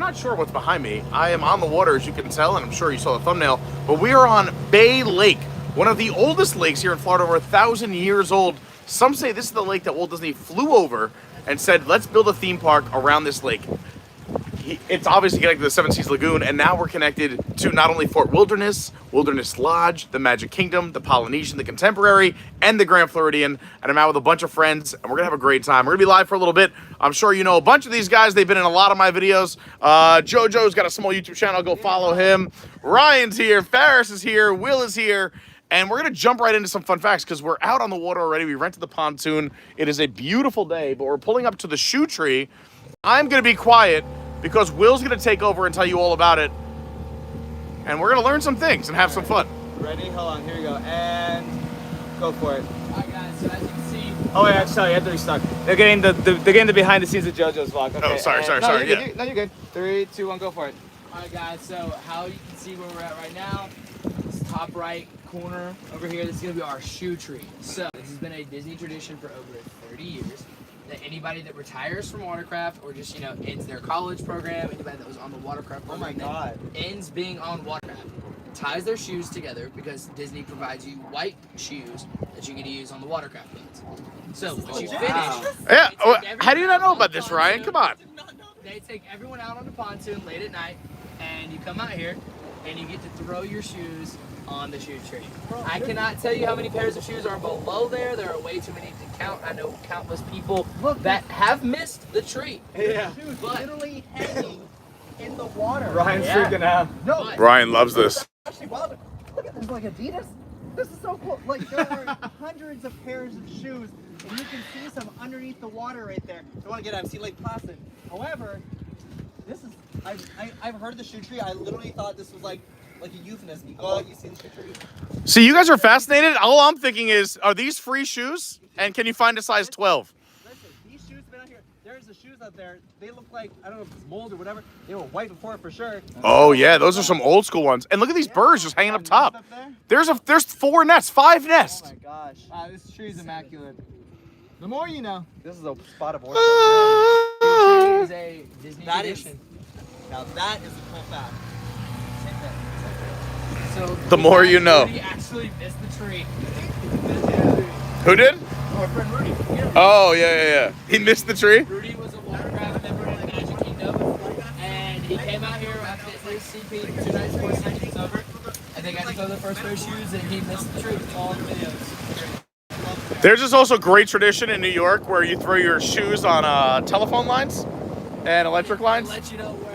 not sure what's behind me. I am on the water, as you can tell, and I'm sure you saw the thumbnail, but we are on Bay Lake, one of the oldest lakes here in Florida, over 1,000 years old. Some say this is the lake that Walt Disney flew over and said, let's build a theme park around this lake. It's obviously connected to the Seven Seas Lagoon, and now we're connected to not only Fort Wilderness, Wilderness Lodge, the Magic Kingdom, the Polynesian, the Contemporary, and the Grand Floridian. And I'm out with a bunch of friends, and we're gonna have a great time. We're gonna be live for a little bit. I'm sure you know a bunch of these guys. They've been in a lot of my videos. JoJo's got a small YouTube channel. Go follow him. Ryan's here. Ferris is here. Will is here. And we're gonna jump right into some fun facts because we're out on the water already. We rented the pontoon. It is a beautiful day, but we're pulling up to the shoe tree. I'm gonna be quiet because Will's gonna take over and tell you all about it. And we're gonna learn some things and have some fun. Ready? Hold on, here we go. And go for it. Alright guys, so as you can see. Oh wait, sorry, you have to be stuck. They're getting the behind the scenes of JoJo's vlog. Okay. Oh, sorry, Yeah. yeah. No, you're good. 3, 2, 1, go for it. Alright guys, so how you can see where we're at right now, this top right corner over here, this is gonna be our shoe tree. So this has been a Disney tradition for over 30 years. That anybody that retires from watercraft or just, ends their college program, anybody that was on the watercraft program, Oh my God. ends being on watercraft, ties their shoes together because Disney provides you white shoes that you get to use on the watercraft boats. So once you finish, Yeah. How do you not know about this, Ryan? Come on. they take everyone out on the pontoon late at night, and you come out here and you get to throw your shoes on the shoe tree. I cannot tell you how many pairs of shoes are below there. There are way too many to count. I know countless people that have missed the tree. Yeah. Shoes But- literally hanging in the water. Ryan's Yeah. freaking out. No, But- Ryan loves this. actually, wow, look at this, like Adidas. This is so cool. Like, there are hundreds of pairs of shoes, and you can see some underneath the water right there. If you want to get out, see Lake Placid. However, this is, I've heard of the shoe tree. I literally thought this was like a euphemism. You go out, you see the shoe tree. See, you guys are fascinated. All I'm thinking is, are these free shoes? And can you find a size 12? Listen, these shoes been out here. There's the shoes out there. They look like, I don't know if it's mold or whatever. They were white before for sure. Oh yeah, those are some old school ones. And look at these birds just hanging up top. Up there? There's 4 nests, 5 Oh nests. my gosh. Wow, this tree is immaculate. The more you know. This is a spot of It Ah. is a Disney That is- tradition. Now that is a cool fact. Take that. So The more you know. Rudy actually missed the tree. Who did? Our friend Rudy. Oh yeah. He missed the tree. Rudy was a watercraft member in the Magic Kingdom, and he came out here after his CP 2 nights before CP was over, and they got to throw their first pair of shoes, and he missed the tree. All in the videos. There's this also great tradition in New York where you throw your shoes on telephone lines and electric lines. Let you know where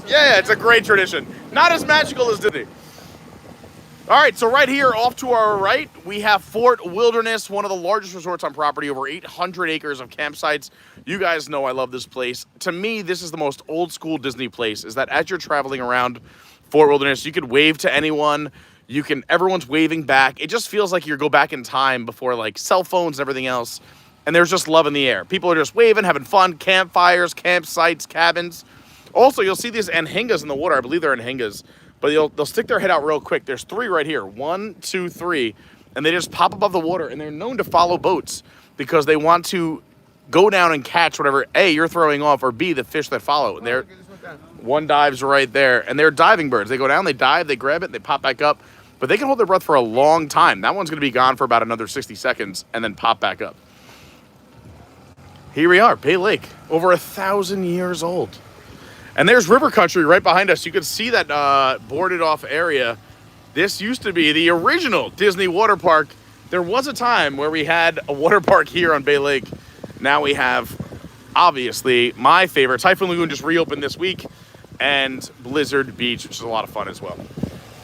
Yeah, it's a great tradition. Not as magical as Disney. All right, so right here off to our right, we have Fort Wilderness, one of the largest resorts on property, over 800 acres of campsites. You guys know I love this place. To me, this is the most old school Disney place, is that as you're traveling around Fort Wilderness, you could wave to anyone. Everyone's waving back. It just feels like you go back in time before like cell phones and everything else. And there's just love in the air. People are just waving, having fun, campfires, campsites, cabins. Also, you'll see these anhingas in the water. I believe they're anhingas. But they'll stick their head out real quick. There's 3 right here. 1, 2, 3. And they just pop above the water. And they're known to follow boats because they want to go down and catch whatever, A, you're throwing off, or B, the fish that follow. And they're, one dives right there. And they're diving birds. They go down, they dive, they grab it, and they pop back up. But they can hold their breath for a long time. That one's going to be gone for about another 60 seconds and then pop back up. Here we are, Bay Lake. Over 1,000 years old. And there's river country right behind us. You can see that boarded off area. This used to be the original Disney water park. There was a time where we had a water park here on Bay Lake. Now we have, obviously, my favorite. Typhoon Lagoon just reopened this week. And Blizzard Beach, which is a lot of fun as well.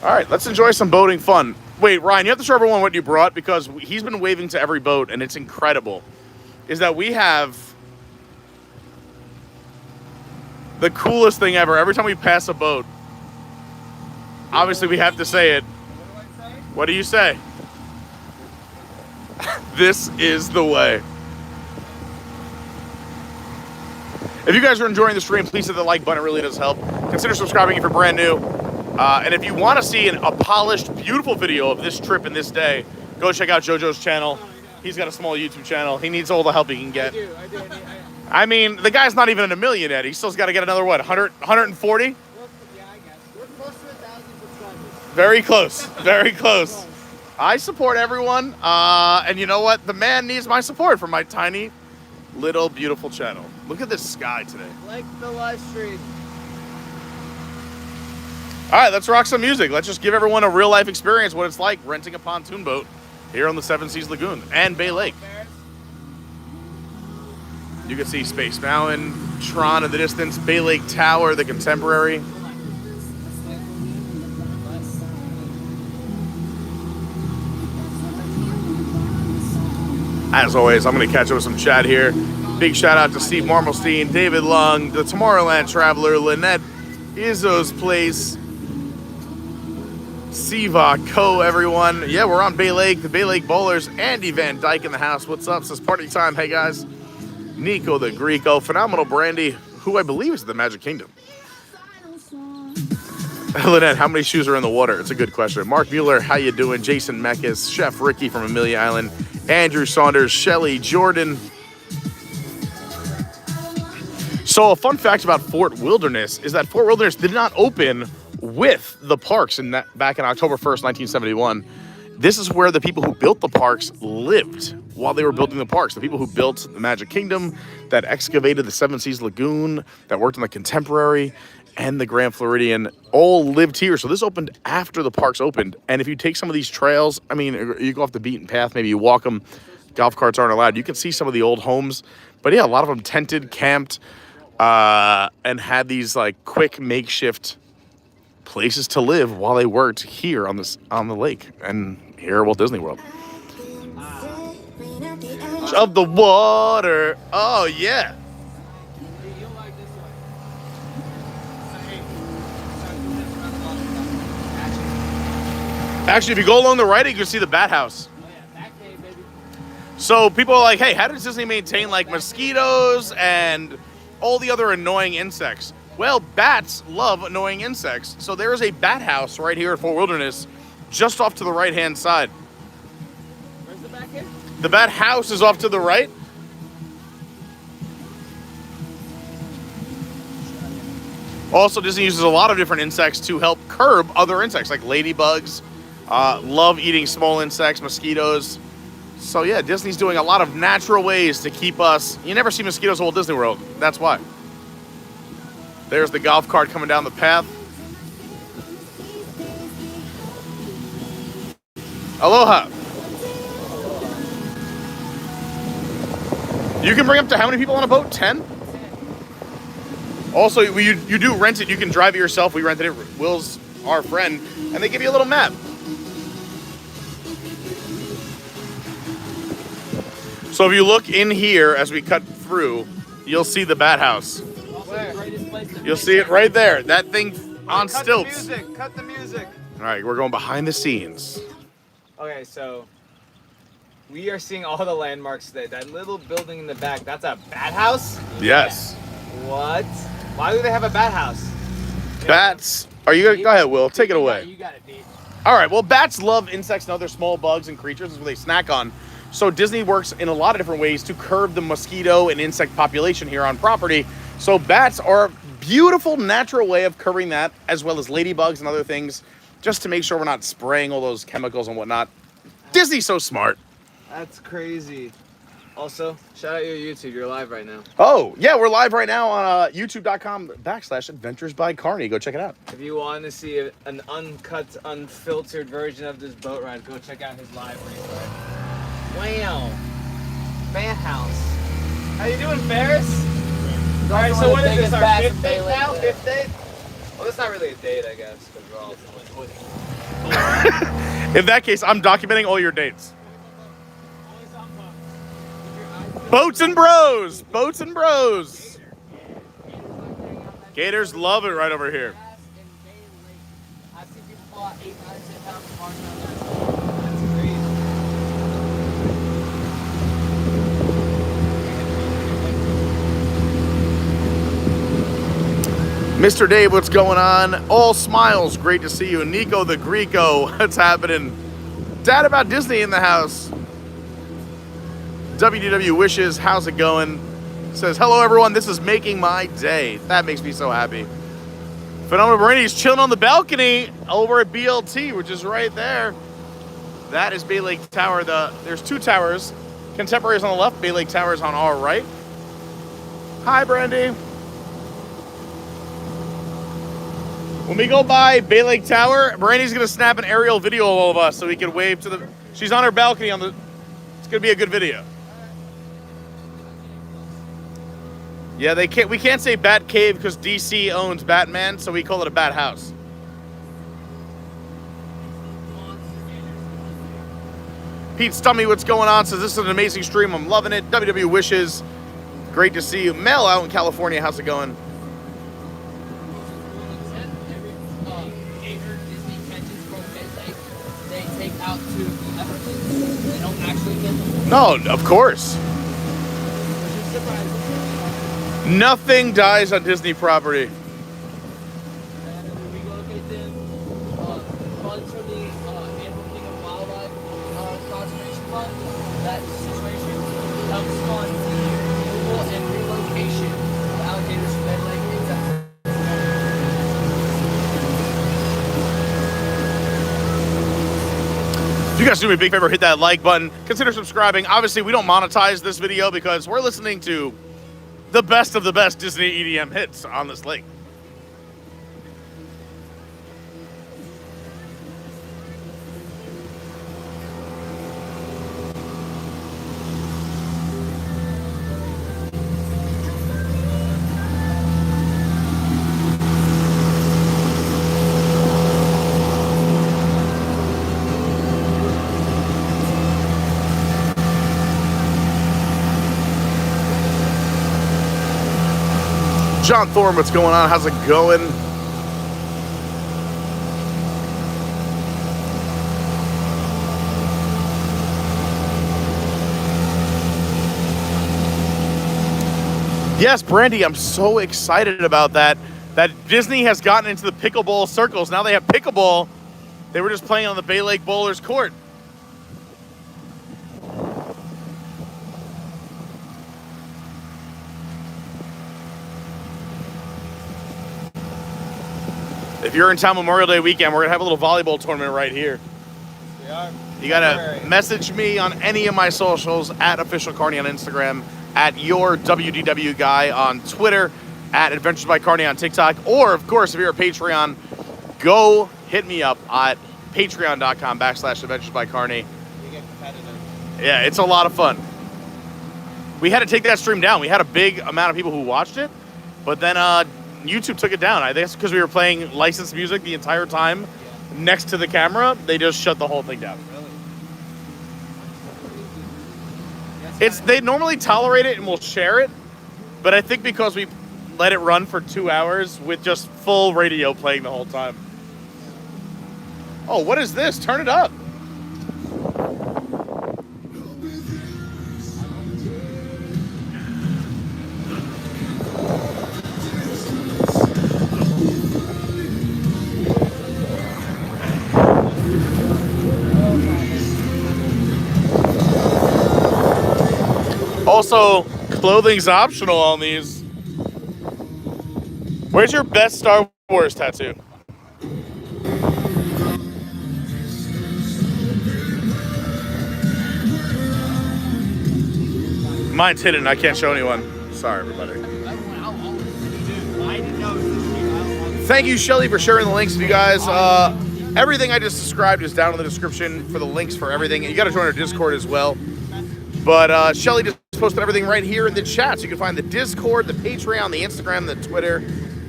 All right, let's enjoy some boating fun. Wait, Ryan, you have to show everyone what you brought because he's been waving to every boat, and it's incredible. Is that we have the coolest thing ever. Every time we pass a boat, obviously we have to say it. What do you say? This is the way. If you guys are enjoying the stream, please hit the like button. It really does help. Consider subscribing if you're brand new. And if you want to see a polished, beautiful video of this trip and this day, go check out JoJo's channel. He's got a small YouTube channel. He needs all the help he can get. I do. I mean, the guy's not even in a million yet. He still's got to get another, what, 100, 140? Yeah, I guess. We're close to 1,000 subscribers. Very close. Very close. I support everyone. And you know what? The man needs my support for my tiny, little, beautiful channel. Look at this sky today. Like the live stream. All right, let's rock some music. Let's just give everyone a real life experience what it's like renting a pontoon boat here on the Seven Seas Lagoon and Bay Lake. You can see Space Mountain, Tron in the distance, Bay Lake Tower, the Contemporary. As always, I'm going to catch up with some chat here. Big shout out to Steve Marmelstein, David Lung, the Tomorrowland Traveler, Lynette, Izzo's Place, Siva, everyone. Yeah, we're on Bay Lake, the Bay Lake Bowlers, Andy Van Dyke in the house. What's up? Says party time. Hey, guys. Nico the Greco, Phenomenal Brandy, who I believe is the Magic Kingdom. Lynette, how many shoes are in the water? It's a good question. Mark Mueller, how you doing? Jason Meckes, Chef Ricky from Amelia Island, Andrew Saunders, Shelly Jordan. So a fun fact about Fort Wilderness is that Fort Wilderness did not open with the parks back in October 1st, 1971. This is where the people who built the parks lived while they were building the parks. The people who built the Magic Kingdom, that excavated the Seven Seas Lagoon, that worked on the Contemporary and the Grand Floridian, all lived here. So this opened after the parks opened. And if you take some of these trails, I mean, you go off the beaten path, maybe you walk them, golf carts aren't allowed. You can see some of the old homes. But yeah, a lot of them tented, camped, and had these like quick makeshift places to live while they worked here on the lake and here at Walt Disney World. Of the water. Oh yeah. Actually, if you go along the right, you can see the bat house. So people are like, hey, how does Disney maintain like mosquitoes and all the other annoying insects? Well, bats love annoying insects. So there is a bat house right here at Fort Wilderness, just off to the right-hand side. Where's the back here? The bat house is off to the right. Also, Disney uses a lot of different insects to help curb other insects, like ladybugs. Love eating small insects, mosquitoes. So yeah, Disney's doing a lot of natural ways to keep us... You never see mosquitoes at Walt Disney World. That's why. There's the golf cart coming down the path. Aloha. You can bring up to how many people on a boat? 10? Also, you do rent it. You can drive it yourself. We rented it. Will's our friend. And they give you a little map. So if you look in here as we cut through, you'll see the bat house. You'll see it right there. That thing on stilts. Cut the music. All right, we're going behind the scenes. Okay, so we are seeing all the landmarks today. That little building in the back, that's a bat house? Yes. What? Why do they have a bat house? Bats. Are you? Go ahead, Will. Take it away. You got it, Pete. All right. Well, bats love insects and other small bugs and creatures. That's what they snack on. So Disney works in a lot of different ways to curb the mosquito and insect population here on property. So bats are a beautiful natural way of curbing that, as well as ladybugs and other things, just to make sure we're not spraying all those chemicals and whatnot. Disney's so smart. That's crazy. Also, shout out your YouTube. You're live right now. Oh, yeah, we're live right now on youtube.com/Adventures by Carney. Go check it out. If you want to see an uncut, unfiltered version of this boat ride, go check out his live race ride. Wow. Fan house. How you doing, Ferris? All right, so what is this, our fifth date now? Fifth date? Well, that's not really a date, I guess, because we're all... In that case, I'm documenting all your dates. Boats and bros! Boats and bros! Gators love it right over here. I see people pull out 8, 9, 10 pounds of marshmallows. That's crazy. Mr. Dave, what's going on? All smiles, great to see you. Nico the Greco, what's happening? Dad about Disney in the house. WDW Wishes, how's it going? Says, hello everyone, this is making my day. That makes me so happy. Phenomenal Brandy's chilling on the balcony over at BLT, which is right there. That is Bay Lake Tower. There's two towers. Contemporary's on the left, Bay Lake Tower's on our right. Hi, Brandy. When we go by Bay Lake Tower, Brandy's gonna snap an aerial video of all of us so we can wave to the. She's on her balcony on the. It's gonna be a good video. Yeah, they can't. We can't say Bat Cave because DC owns Batman, so we call it a Bat House. Pete Stummy, what's going on? Says this is an amazing stream. I'm loving it. WW wishes. Great to see you. Mel out in California. How's it going? Out to Everglades. They don't actually get them. No, of course. Nothing dies on Disney property. And we locate them. Funds from the Animal Kingdom Wildlife Conservation Fund. That situation helps fund the removal and relocation of alligators from Red Lake into If you guys do me a big favor, hit that like button. Consider subscribing. Obviously, we don't monetize this video because we're listening to the best of the best Disney EDM hits on this lake. John Thorne, what's going on? How's it going? Yes, Brandy, I'm so excited about that. That Disney has gotten into the pickleball circles. Now they have pickleball. They were just playing on the Bay Lake Bowlers Court. If you're in town Memorial Day weekend, we're going to have a little volleyball tournament right here. We are. You got to message me on any of my socials, at Official Carney on Instagram, at your WDW guy on Twitter, at Adventures by Carney on TikTok, or, of course, if you're a Patreon, go hit me up at patreon.com/Adventures by Carney. You get competitive. Yeah, it's a lot of fun. We had to take that stream down. We had a big amount of people who watched it, but then YouTube took it down. I think it's because we were playing licensed music the entire time next to the camera. They just shut the whole thing down. Really? They normally tolerate it and will share it, but I think because we let it run for 2 hours with just full radio playing the whole time. Oh, what is this? Turn it up. Also, clothing's optional on these. Where's your best Star Wars tattoo? Mine's hidden. I can't show anyone. Sorry, everybody. Thank you, Shelly, for sharing the links with you guys. Everything I just described is down in the description for the links for everything. And you got to join our Discord as well. But Shelly just posted everything right here in the chat. So you can find the Discord, the Patreon, the Instagram, the Twitter,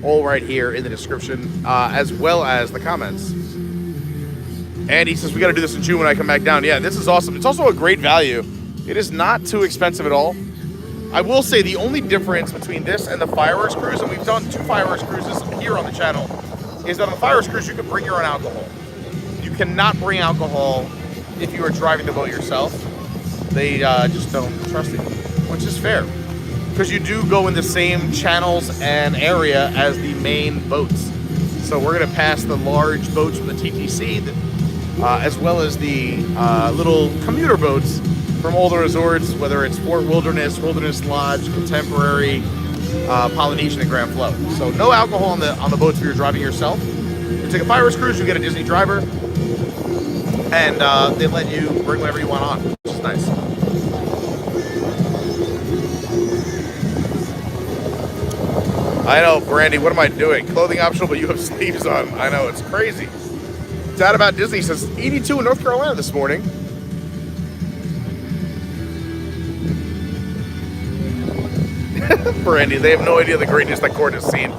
all right here in the description, as well as the comments. And he says, we got to do this in June when I come back down. Yeah, this is awesome. It's also a great value. It is not too expensive at all. I will say the only difference between this and the fireworks cruise, and we've done 2 fireworks cruises here on the channel, is that on the fireworks cruise, you can bring your own alcohol. You cannot bring alcohol if you are driving the boat yourself. They just don't trust you, which is fair. Because you do go in the same channels and area as the main boats. So we're going to pass the large boats from the TTC, as well as the little commuter boats from all the resorts, whether it's Fort Wilderness, Wilderness Lodge, Contemporary, Polynesian, and Grand Flow. So no alcohol on the boats if you're driving yourself. You take a fireworks cruise, you get a Disney driver, and they let you bring whatever you want on, which is nice. I know, Brandy, what am I doing? Clothing optional, but you have sleeves on. I know, it's crazy. Dad About Disney says 82 in North Carolina this morning. Brandy, they have no idea the greatness that Court has seen.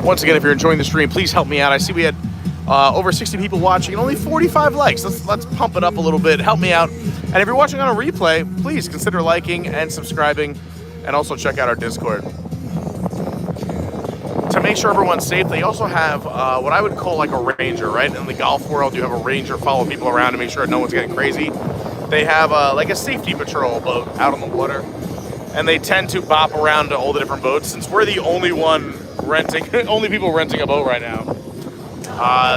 Once again, if you're enjoying the stream, please help me out. I see we had over 60 people watching and only 45 likes. Let's pump it up a little bit. Help me out. And if you're watching on a replay, please consider liking and subscribing, and also check out our Discord. To make sure everyone's safe, they also have what I would call like a ranger, right? In the golf world, you have a ranger follow people around to make sure no one's getting crazy. They have like a safety patrol boat out on the water, and they tend to bop around to all the different boats. Since we're the only people renting a boat right now,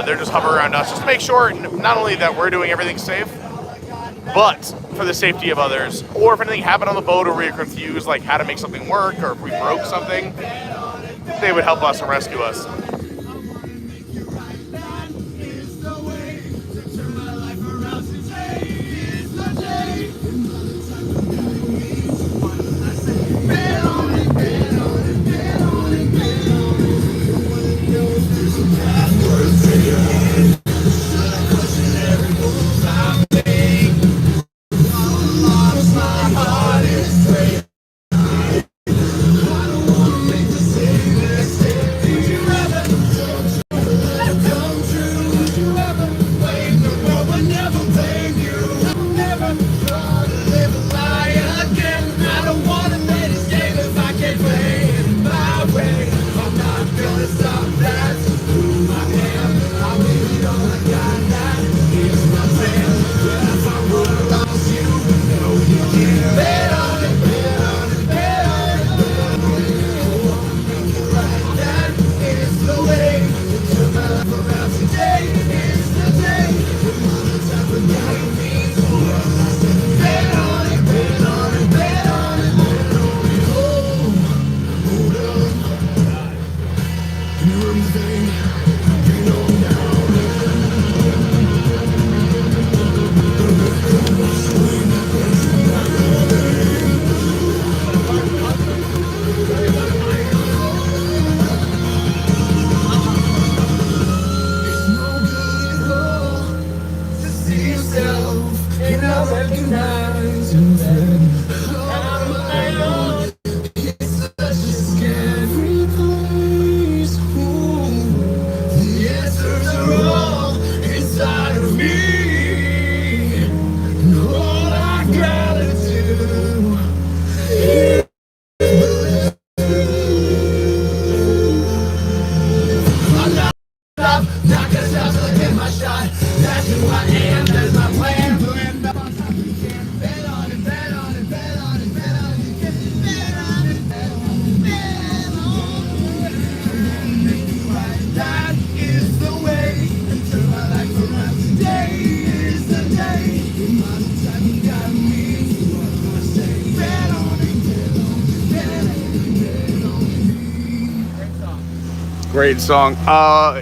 they're just hovering around us just to make sure not only that we're doing everything safe, but for the safety of others. Or if anything happened on the boat, or we're confused like how to make something work, or if we broke something, they would help us and rescue us. Great song.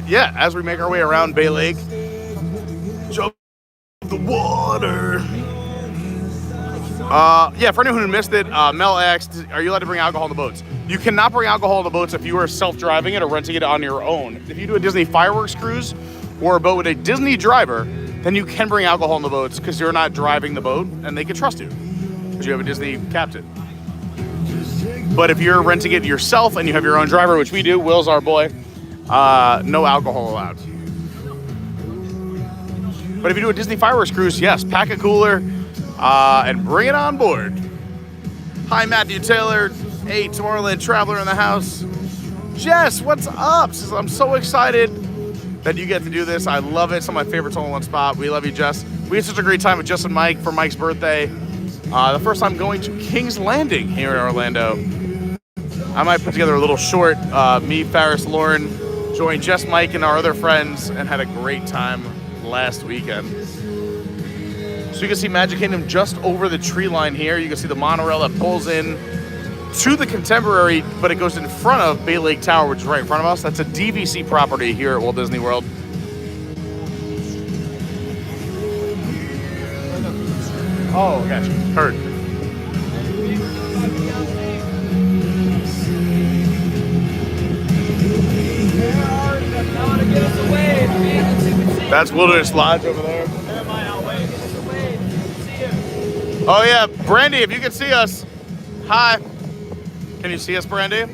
Yeah, as we make our way around Bay Lake, jump the water. Yeah, for anyone who missed it, Mel asked, are you allowed to bring alcohol on the boats? You cannot bring alcohol on the boats if you are self-driving it or renting it on your own. If you do a Disney fireworks cruise or a boat with a Disney driver, then you can bring alcohol on the boats because you're not driving the boat and they can trust you because you have a Disney captain. But if you're renting it yourself and you have your own driver, which we do, Will's our boy, no alcohol allowed. But if you do a Disney fireworks cruise, yes, pack a cooler and bring it on board. Hi, Matthew Taylor. Hey, Tomorrowland Traveler in the house. Jess, what's up? Says, I'm so excited that you get to do this. I love it. Some of my favorites all in one spot. We love you, Jess. We had such a great time with Jess and Mike for Mike's birthday. The first time going to King's Landing here in Orlando. I might put together a little short. Me, Ferris, Lauren joined Jess, Mike, and our other friends and had a great time last weekend. So you can see Magic Kingdom just over the tree line here. You can see the monorail that pulls in to the Contemporary, but it goes in front of Bay Lake Tower, which is right in front of us. That's a DVC property here at Walt Disney World. Oh, gotcha. Heard. That's Wilderness Lodge over there. Oh yeah, Brandy, if you can see us. Hi. Can you see us, Brandy?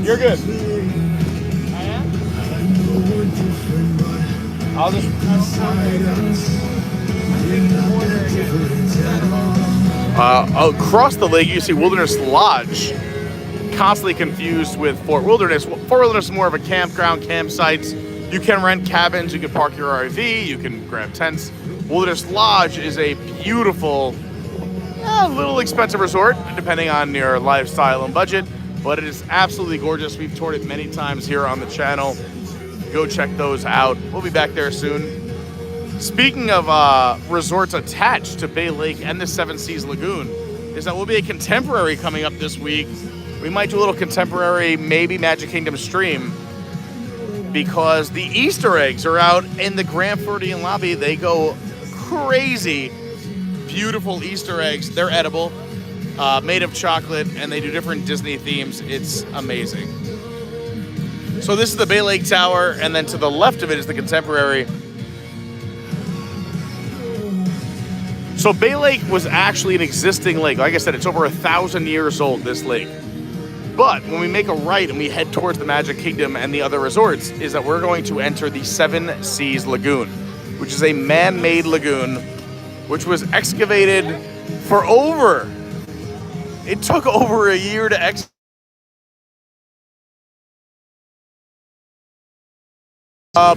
You're good. I am? I'll just... across the lake, you see Wilderness Lodge, constantly confused with Fort Wilderness. Fort Wilderness is more of a campground, campsites. You can rent cabins, you can park your RV, you can grab tents. Wilderness Lodge is a beautiful, a little expensive resort, depending on your lifestyle and budget, but it is absolutely gorgeous. We've toured it many times here on the channel. Go check those out. We'll be back there soon. Speaking of resorts attached to Bay Lake and the Seven Seas Lagoon, is that will be a Contemporary coming up this week. We might do a little Contemporary, maybe Magic Kingdom stream, because the Easter eggs are out in the Grand Floridian lobby. They go crazy. Beautiful Easter eggs. They're edible, made of chocolate, and they do different Disney themes. It's amazing. So this is the Bay Lake Tower, and then to the left of it is the Contemporary. So Bay Lake was actually an existing lake. Like I said, it's over 1,000 years old, this lake. But when we make a right and we head towards the Magic Kingdom and the other resorts, is that we're going to enter the Seven Seas Lagoon, which is a man-made lagoon, which was excavated for it took over a year to excavate.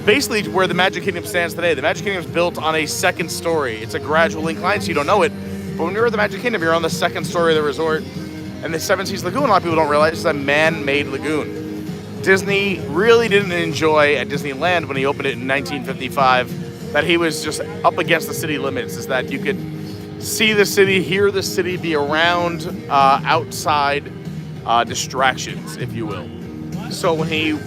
Basically where the Magic Kingdom stands today. The Magic Kingdom is built on a second story. It's a gradual incline, so you don't know it. But when you're at the Magic Kingdom, you're on the second story of the resort. And the Seven Seas Lagoon, a lot of people don't realize, is a man-made lagoon. Disney really didn't enjoy at Disneyland when he opened it in 1955 that he was just up against the city limits, is that you could see the city, hear the city, be around outside distractions, if you will. So when he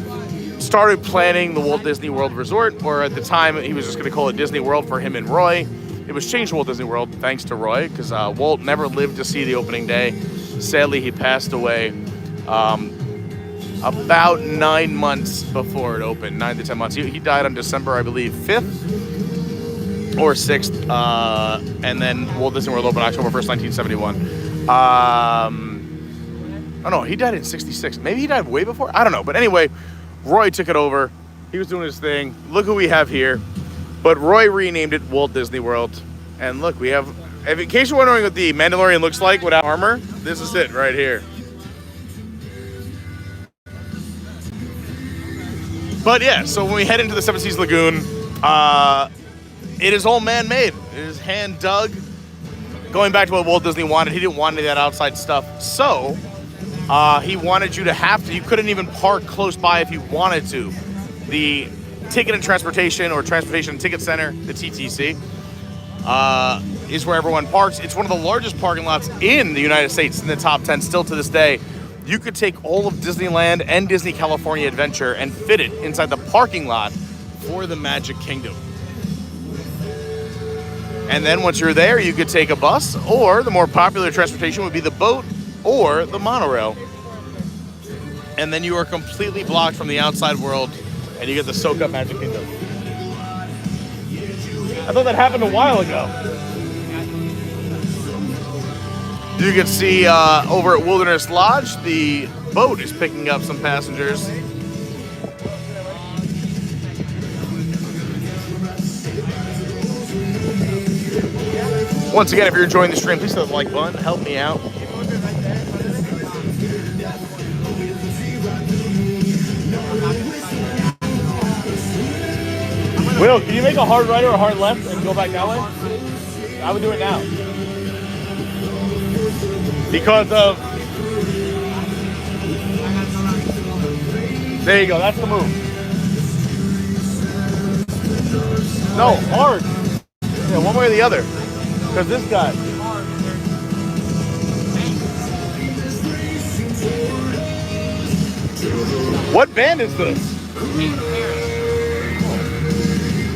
started planning the Walt Disney World Resort, or at the time he was just going to call it Disney World for him and Roy, it was changed to Walt Disney World thanks to Roy, because Walt never lived to see the opening day. Sadly, he passed away about 9 months before it opened, 9 to 10 months. He died on December, I believe, 5th or 6th, and then Walt Disney World opened October 1st, 1971. Oh no, he died in 66. Maybe he died way before? I don't know. But anyway, Roy took it over. He was doing his thing. Look who we have here. But Roy renamed it Walt Disney World. And look, we have... In case you're wondering what the Mandalorian looks like without armor, this is it right here. But yeah, so when we head into the Seven Seas Lagoon, it is all man-made. It is hand-dug. Going back to what Walt Disney wanted, he didn't want any of that outside stuff. So, he wanted you to you couldn't even park close by if you wanted to. The Ticket and Transportation, or Transportation and Ticket Center, the TTC, is where everyone parks. It's one of the largest parking lots in the United States, in the top 10 still to this day. You could take all of Disneyland and Disney California Adventure and fit it inside the parking lot for the Magic Kingdom. And then once you're there, you could take a bus, or the more popular transportation would be the boat or the monorail. And then you are completely blocked from the outside world, and you get to soak up Magic Kingdom. I thought that happened a while ago. You can see over at Wilderness Lodge, the boat is picking up some passengers. Once again, if you're enjoying the stream, please hit the like button. Help me out. Will, can you make a hard right or a hard left and go back that way? I would do it now. Because of... There you go. That's the move. No, hard. Yeah, one way or the other. Because this guy. What band is this?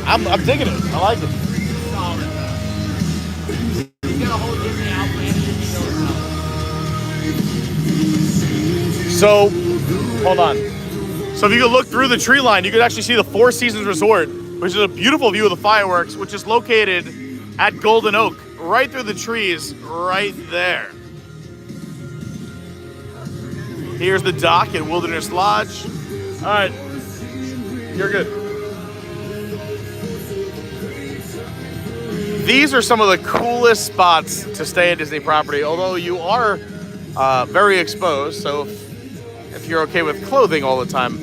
I'm digging it. I like it. So, hold on. So if you could look through the tree line, you could actually see the Four Seasons Resort, which is a beautiful view of the fireworks, which is located at Golden Oak, right through the trees, right there. Here's the dock at Wilderness Lodge. All right, you're good. These are some of the coolest spots to stay at Disney property, although you are very exposed, so if you're okay with clothing all the time,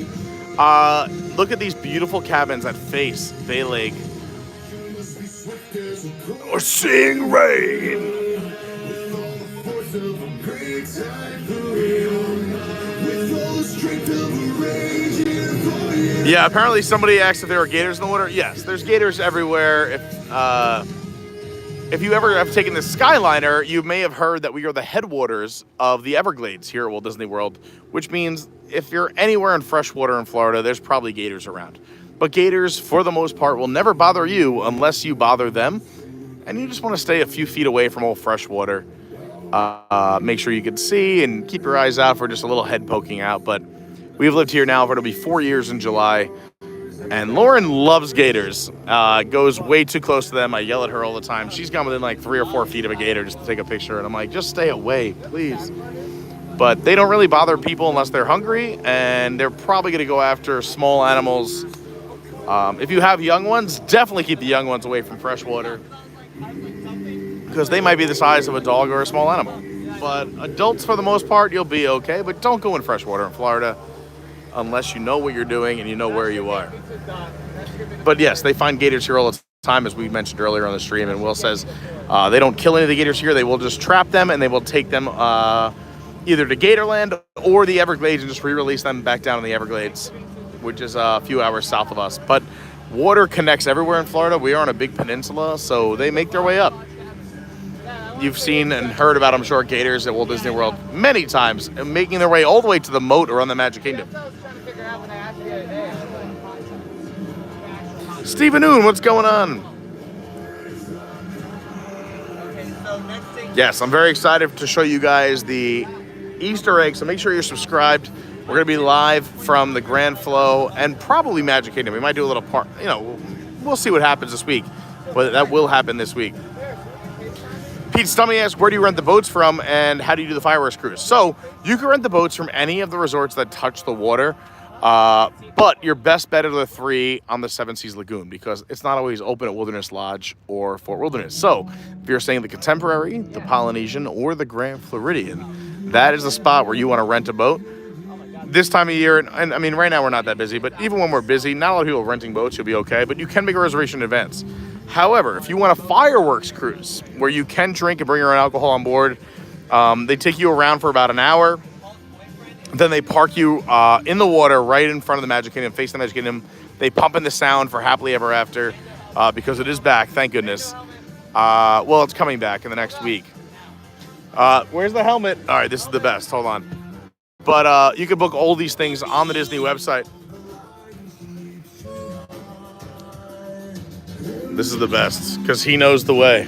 look at these beautiful cabins that face Bay Lake. Or sing rain. Yeah, apparently somebody asked if there were gators in the water. Yes, there's gators everywhere. If you ever have taken the Skyliner, you may have heard that we are the headwaters of the Everglades here at Walt Disney World, which means if you're anywhere in freshwater in Florida, there's probably gators around. But gators, for the most part, will never bother you unless you bother them. And you just want to stay a few feet away from all freshwater. Make sure you can see and keep your eyes out for just a little head poking out. But we've lived here now for it'll be 4 years in July. And Lauren loves gators. Goes way too close to them. I yell at her all the time. She's gone within like 3 or 4 feet of a gator just to take a picture. And I'm like, just stay away, please. But they don't really bother people unless they're hungry. And they're probably going to go after small animals. If you have young ones, definitely keep the young ones away from freshwater. Because they might be the size of a dog or a small animal. But adults, for the most part, you'll be okay. But don't go in freshwater in Florida unless you know what you're doing and you know where you are. But yes, they find gators here all the time, as we mentioned earlier on the stream. And Will says they don't kill any of the gators here. They will just trap them and they will take them either to Gatorland or the Everglades and just re-release them back down in the Everglades, which is a few hours south of us. But water connects everywhere in Florida. We are on a big peninsula, so they make their way up. You've seen and heard about, I'm sure, gators at Walt Disney World many times, making their way all the way to the moat around the Magic Kingdom. Stephen Oon, what's going on? Yes, I'm very excited to show you guys the Easter egg, so make sure you're subscribed. We're going to be live from the Grand Flow and probably Magic Kingdom. We might do a little part, we'll see what happens this week, but that will happen this week. Pete Stummy asks, where do you rent the boats from and how do you do the fireworks cruise? So you can rent the boats from any of the resorts that touch the water, but your best bet are the 3 on the Seven Seas Lagoon because it's not always open at Wilderness Lodge or Fort Wilderness. So if you're staying the Contemporary, the Polynesian, or the Grand Floridian, that is the spot where you want to rent a boat. This time of year, and I mean, right now we're not that busy, but even when we're busy, not a lot of people are renting boats, you'll be okay, but you can make a reservation in advance. However, if you want a fireworks cruise where you can drink and bring your own alcohol on board, they take you around for about an hour. Then they park you in the water right in front of the Magic Kingdom, face the Magic Kingdom. They pump in the sound for Happily Ever After because it is back, thank goodness. Well, it's coming back in the next week. Where's the helmet? All right, this is the best. Hold on. But you can book all these things on the Disney website. This is the best because he knows the way.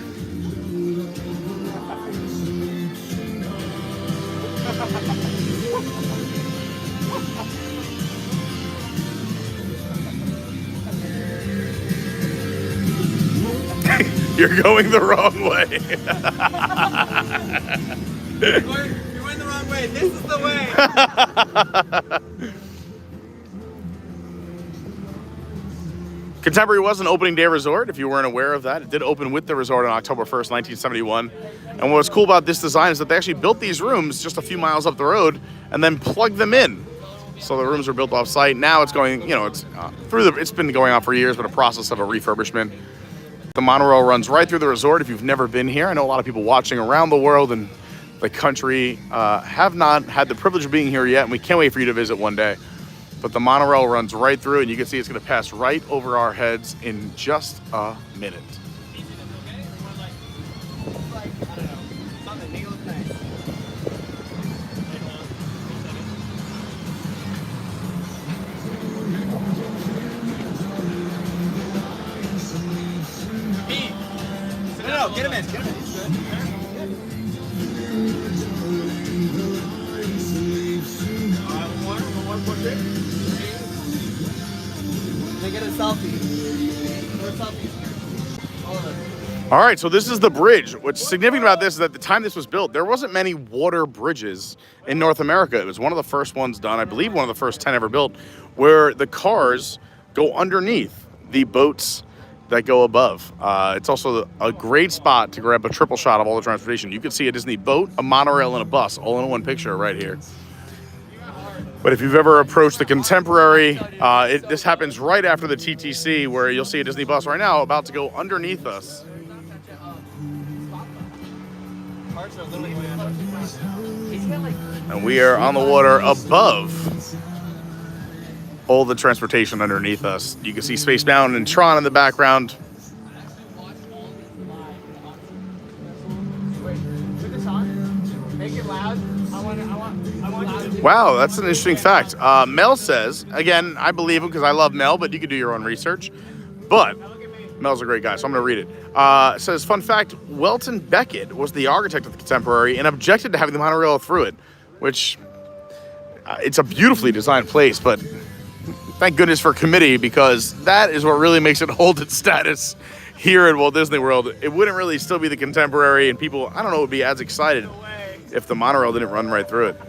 You're going the wrong way. You're going the wrong way. This is the way. Contemporary was an opening day resort, if you weren't aware of that. It did open with the resort on October 1st, 1971. And what's cool about this design is that they actually built these rooms just a few miles up the road and then plugged them in. So the rooms were built off site. Now it's going, it's been going on for years, but a process of a refurbishment. The monorail runs right through the resort if you've never been here. I know a lot of people watching around the world and the country have not had the privilege of being here yet, and we can't wait for you to visit one day. But the monorail runs right through, and you can see it's going to pass right over our heads in just a minute. No, get him in. Get him in. He's good. One more trick. They get a selfie. Or a selfie. All of them. All right, so this is the bridge. What's significant about this is that at the time this was built, there wasn't many water bridges in North America. It was one of the first ones done, I believe one of the first 10 ever built, where the cars go underneath the boats that go above. It's also a great spot to grab a triple shot of all the transportation. You can see a Disney boat, a monorail, and a bus all in one picture right here. But if you've ever approached the Contemporary, this happens right after the TTC, where you'll see a Disney bus right now about to go underneath us. And we are on the water above all the transportation underneath us. You can see Space Mountain and Tron in the background. Wow, that's an interesting fact. Mel says, again, I believe him because I love Mel, but you can do your own research. But Mel's a great guy, so I'm going to read it. It says, fun fact, Welton Beckett was the architect of the Contemporary and objected to having the monorail through it, which it's a beautifully designed place, but thank goodness for committee, because that is what really makes it hold its status here at Walt Disney World. It wouldn't really still be the Contemporary, and people, I don't know, would be as excited if the monorail didn't run right through it.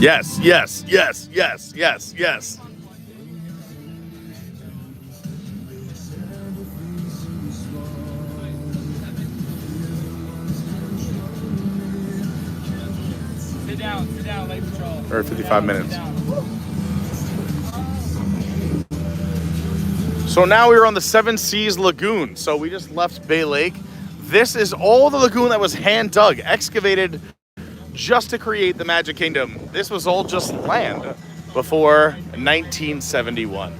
Yes, yes, yes, yes, yes, yes. Sit down, Lake Patrol. Or 55 minutes. So now we're on the Seven Seas Lagoon. So we just left Bay Lake. This is all the lagoon that was hand dug, excavated just to create the Magic Kingdom. This was all just land before 1971.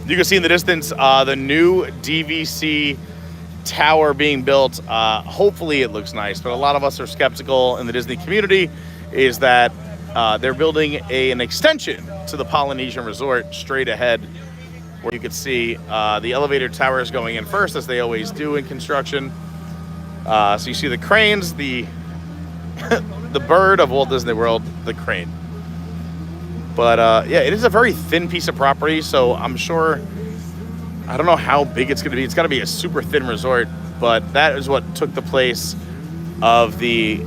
You can see in the distance the new DVC tower being built. Hopefully it looks nice, but a lot of us are skeptical in the Disney community is that they're building an extension to the Polynesian Resort straight ahead, where you can see the elevator towers going in first, as they always do in construction. So you see the cranes, the the bird of Walt Disney World, the crane. But yeah, it is a very thin piece of property, so I'm sure, I don't know how big it's going to be. It's got to be a super thin resort, but that is what took the place of the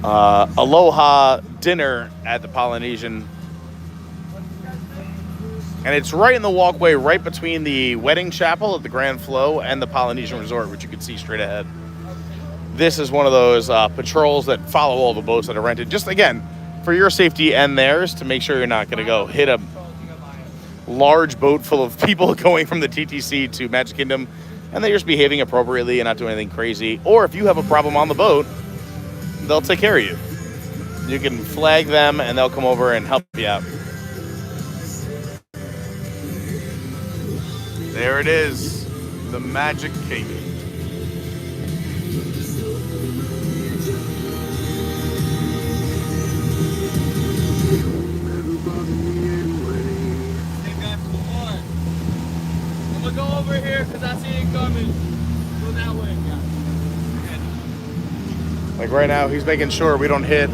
Aloha dinner at the Polynesian. And it's right in the walkway, right between the wedding chapel at the Grand Flow and the Polynesian Resort, which you can see straight ahead. This is one of those patrols that follow all the boats that are rented. Just, again, for your safety and theirs, to make sure you're not going to go hit a large boat full of people going from the TTC to Magic Kingdom, and they're just behaving appropriately and not doing anything crazy. Or if you have a problem on the boat, they'll take care of you. You can flag them, and they'll come over and help you out. There it is, the Magic Kingdom. Go over here because I see it coming. Go that way, guys. Like right now, he's making sure we don't hit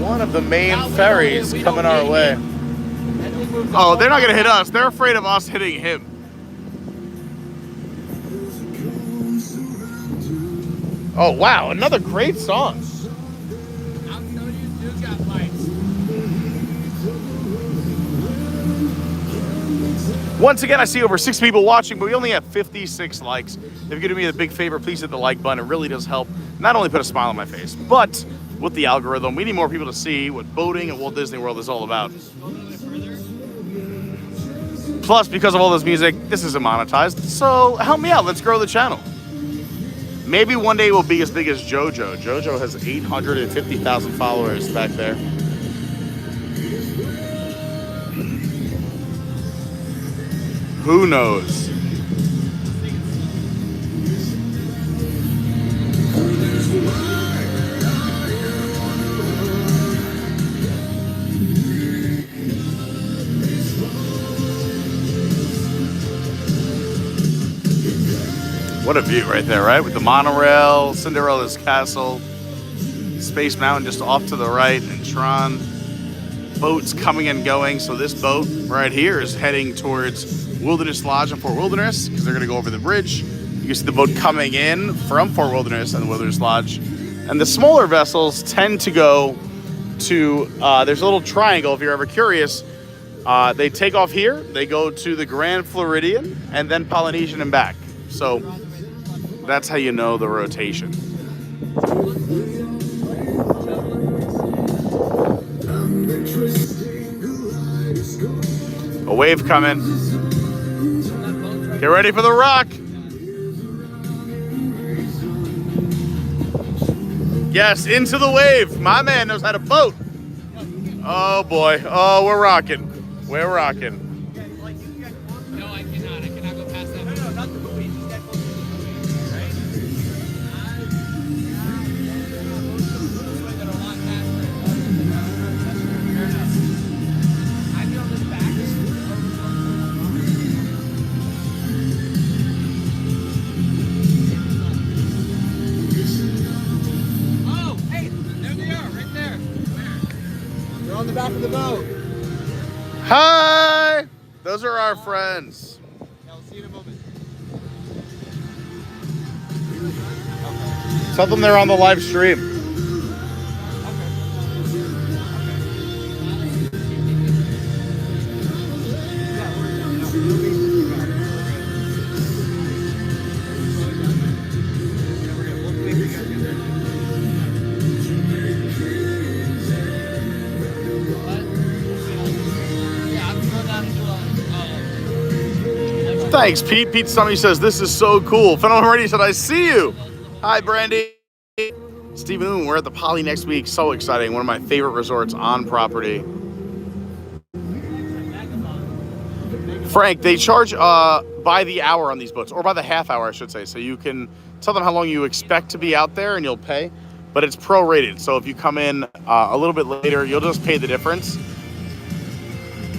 one of the main ferries coming our way. Oh, they're not going to hit us. They're afraid of us hitting him. Oh, wow. Another great song. I'm telling you, dude's got pipes. Once again, I see over 6 people watching, but we only have 56 likes. If you're gonna be a big favor, please hit the like button. It really does help. Not only put a smile on my face, but with the algorithm, we need more people to see what boating at Walt Disney World is all about. Plus, because of all this music, this isn't monetized, so help me out. Let's grow the channel. Maybe one day we'll be as big as JoJo. JoJo has 850,000 followers back there. Who knows? What a view right there, right? With the monorail, Cinderella's castle, Space Mountain just off to the right, and Tron. Boats coming and going. So this boat right here is heading towards Wilderness Lodge in Fort Wilderness because they're going to go over the bridge. You can see the boat coming in from Fort Wilderness and the Wilderness Lodge. And the smaller vessels tend to go to, there's a little triangle if you're ever curious. They take off here, they go to the Grand Floridian, and then Polynesian and back. So that's how you know the rotation. A wave coming. Get ready for the rock. Yes, into the wave. My man knows how to boat. Oh boy. Oh, we're rocking. We're rocking. No, I cannot. I cannot go past that. No, not the buoy. Just that close to the buoy, right? I feel this back. Oh, hey, there they are, right there. Where? They're on the back of the boat. Hi. Those are our friends. I'll see you in a moment. Tell them they're on the live stream. Thanks, Pete. Pete Stummy says, this is so cool. Phenomenal Radio said, I see you. Hi, Brandy. Stephen Oon, we're at the Poly next week. So exciting. One of my favorite resorts on property. Frank, they charge by the hour on these boats, or by the half hour, I should say. So you can tell them how long you expect to be out there and you'll pay. But it's prorated. So if you come in a little bit later, you'll just pay the difference.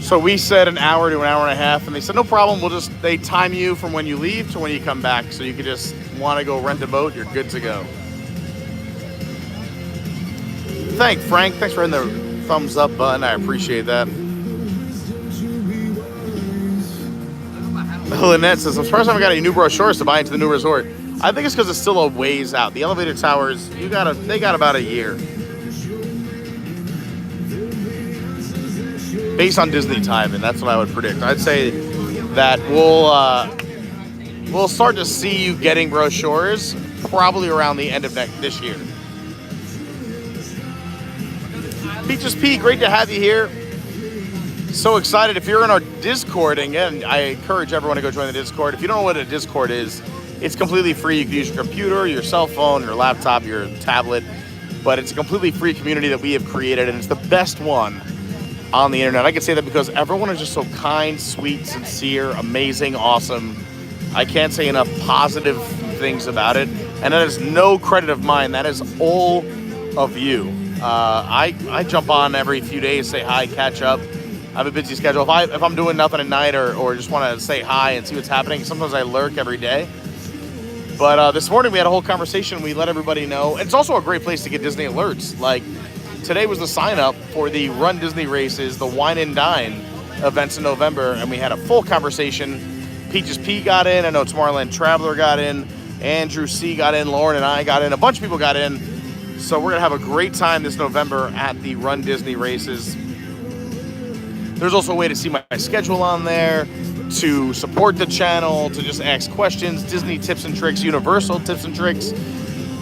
So we said an hour to an hour and a half, and they said, no problem, they time you from when you leave to when you come back. So you could just want to go rent a boat, you're good to go. Thanks for hitting the thumbs up button, I appreciate that. Lynette says, I'm surprised I haven't got any new brochures to buy into the new resort. I think it's because it's still a ways out. The elevator towers, they got about a year. Based on Disney time, and that's what I would predict. I'd say that we'll start to see you getting brochures probably around the end of this year. Peaches P, great to have you here. So excited. If you're in our Discord, and again, I encourage everyone to go join the Discord. If you don't know what a Discord is, it's completely free. You can use your computer, your cell phone, your laptop, your tablet, but it's a completely free community that we have created, and it's the best one on the internet. I can say that because everyone is just so kind, sweet, sincere, amazing, awesome. I can't say enough positive things about it, and that is no credit of mine. That is all of you. I jump on every few days, say hi, catch up. I have a busy schedule. If I'm doing nothing at night or just want to say hi and see what's happening, sometimes I lurk every day. But this morning we had a whole conversation. We let everybody know. It's also a great place to get Disney alerts. Like, today was the sign up for the Run Disney races, the Wine and Dine events in November, and we had a full conversation. Peaches P got in, I know Tomorrowland Traveler got in, Andrew C got in, Lauren and I got in, a bunch of people got in. So we're gonna have a great time this November at the Run Disney races. There's also a way to see my schedule on there, to support the channel, to just ask questions, Disney tips and tricks, Universal tips and tricks.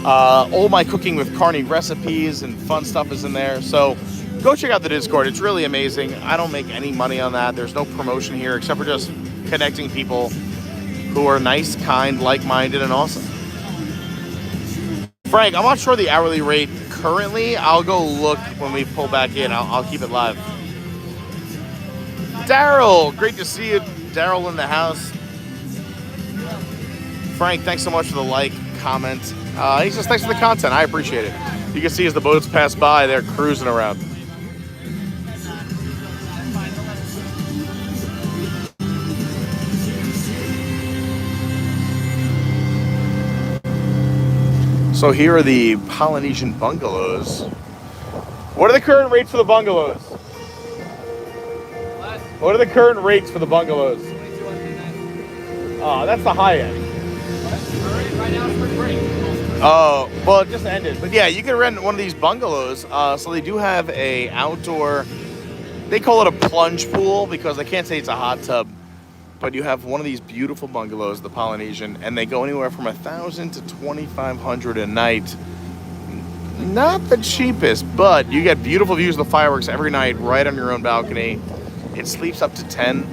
All my cooking with Carney recipes and fun stuff is in there. So go check out the Discord. It's really amazing. I don't make any money on that. There's no promotion here except for just connecting people who are nice, kind, like-minded, and awesome. Frank, I'm not sure the hourly rate currently. I'll go look when we pull back in. I'll keep it live. Daryl, great to see you. Daryl in the house. Frank, thanks so much for the like, comment. He says thanks for the content. I appreciate it. You can see as the boats pass by, they're cruising around. So here are the Polynesian bungalows. What are the current rates for the bungalows? What are the current rates for the bungalows? Oh, that's the high end. Right now it's spring break. Oh, well, it just ended. But yeah, you can rent one of these bungalows. So they do have a outdoor, they call it a plunge pool because they can't say it's a hot tub. But you have one of these beautiful bungalows, the Polynesian, and they go anywhere from $1,000 to $2,500 a night. Not the cheapest, but you get beautiful views of the fireworks every night right on your own balcony. It sleeps up to 10.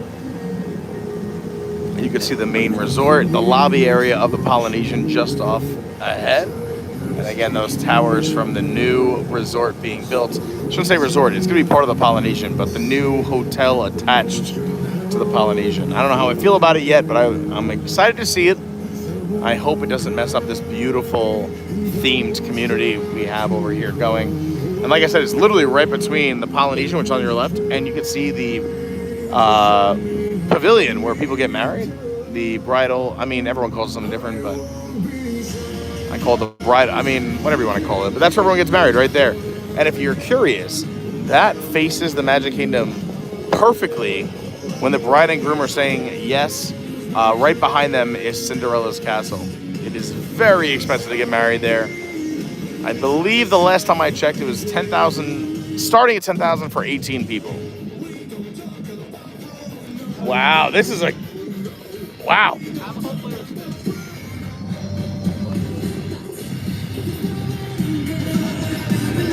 You can see the main resort, the lobby area of the Polynesian just off ahead. And again, those towers from the new resort being built. I shouldn't say resort, it's going to be part of the Polynesian, but the new hotel attached to the Polynesian. I don't know how I feel about it yet, but I'm excited to see it. I hope it doesn't mess up this beautiful themed community we have over here going. And like I said, it's literally right between the Polynesian, which is on your left, and you can see the pavilion where people get married. The bridal, I mean, everyone calls it something different, but I call it the bride, I mean, whatever you want to call it. But that's where everyone gets married, right there. And if you're curious, that faces the Magic Kingdom perfectly when the bride and groom are saying yes. Right behind them is Cinderella's castle. It is very expensive to get married there. I believe the last time I checked, it was $10,000, starting at $10,000 for 18 people. Wow, this is wow.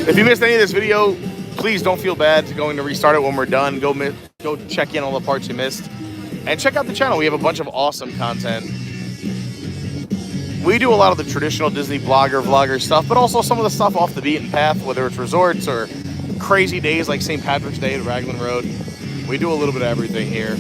If you missed any of this video, please don't feel bad going to restart it when we're done. Go check in all the parts you missed. And check out the channel. We have a bunch of awesome content. We do a lot of the traditional Disney vlogger stuff, but also some of the stuff off the beaten path, whether it's resorts or crazy days like St. Patrick's Day at Raglan Road. We do a little bit of everything here.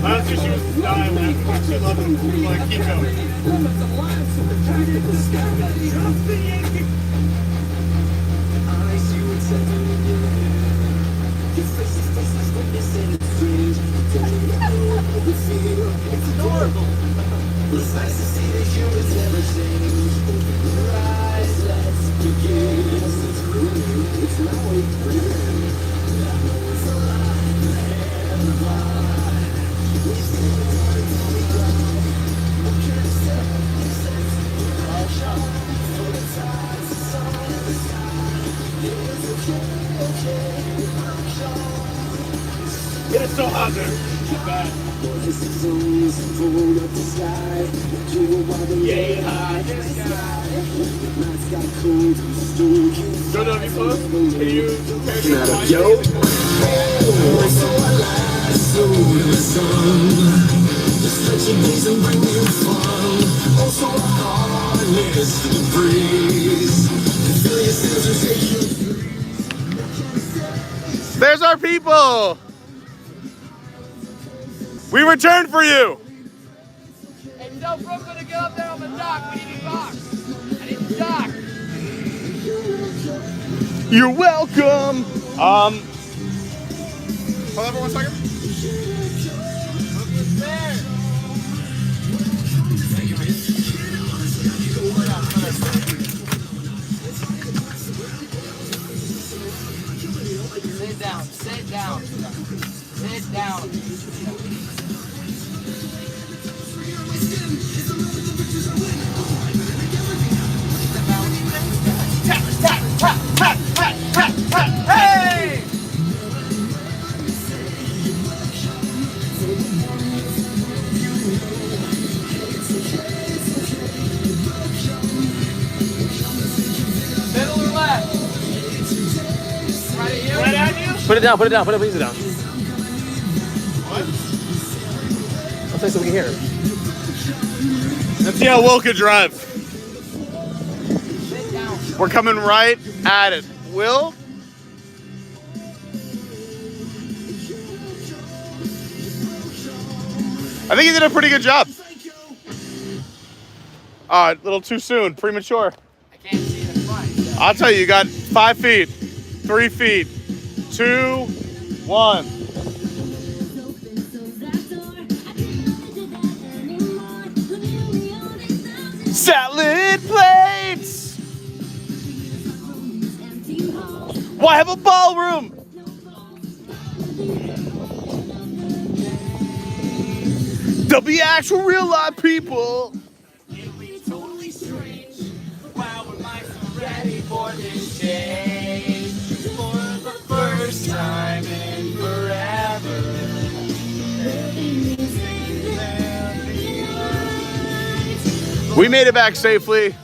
Honestly, she was dying laughing. She loved him. Like, keep going. It's adorable. It's nice to see that humans never change. Rise, let's begin. It's green, it's now a green. It's alive and alive. We see the time we go. What can I say? It's sense in motion. For the tides, the sun and the sky. It's okay, I'm sure. It is so hot there. It's bad. Yeah, high. Don't know if you close. Can you compare to Not a yo. So I lie, so the sun. Just let your days and bring you fun. Also a harness to the breeze. Feel your senses take you. There's our people. We returned for you. Hey, tell Brooklyn to get up there on the dock. We need a box. I need the dock. You're welcome. Hold on for 1 second. Sit down. Sit down. Sit down. Hey! Middle or left? Right at you? right at you? Put it down, put it easy down. I'll say so we can hear it. Let's see how Will can drive. Sit down. We're coming right at it. Will? I think you did a pretty good job. A little too soon, premature. I can't see the front. So. I'll tell you, you got 5 feet, 3 feet, 2, 1. Salad plates! Why have a ballroom? There'll be actual real live people. It'll be totally strange. Wow, am I so ready for this change? For the first time in forever. We made it back safely.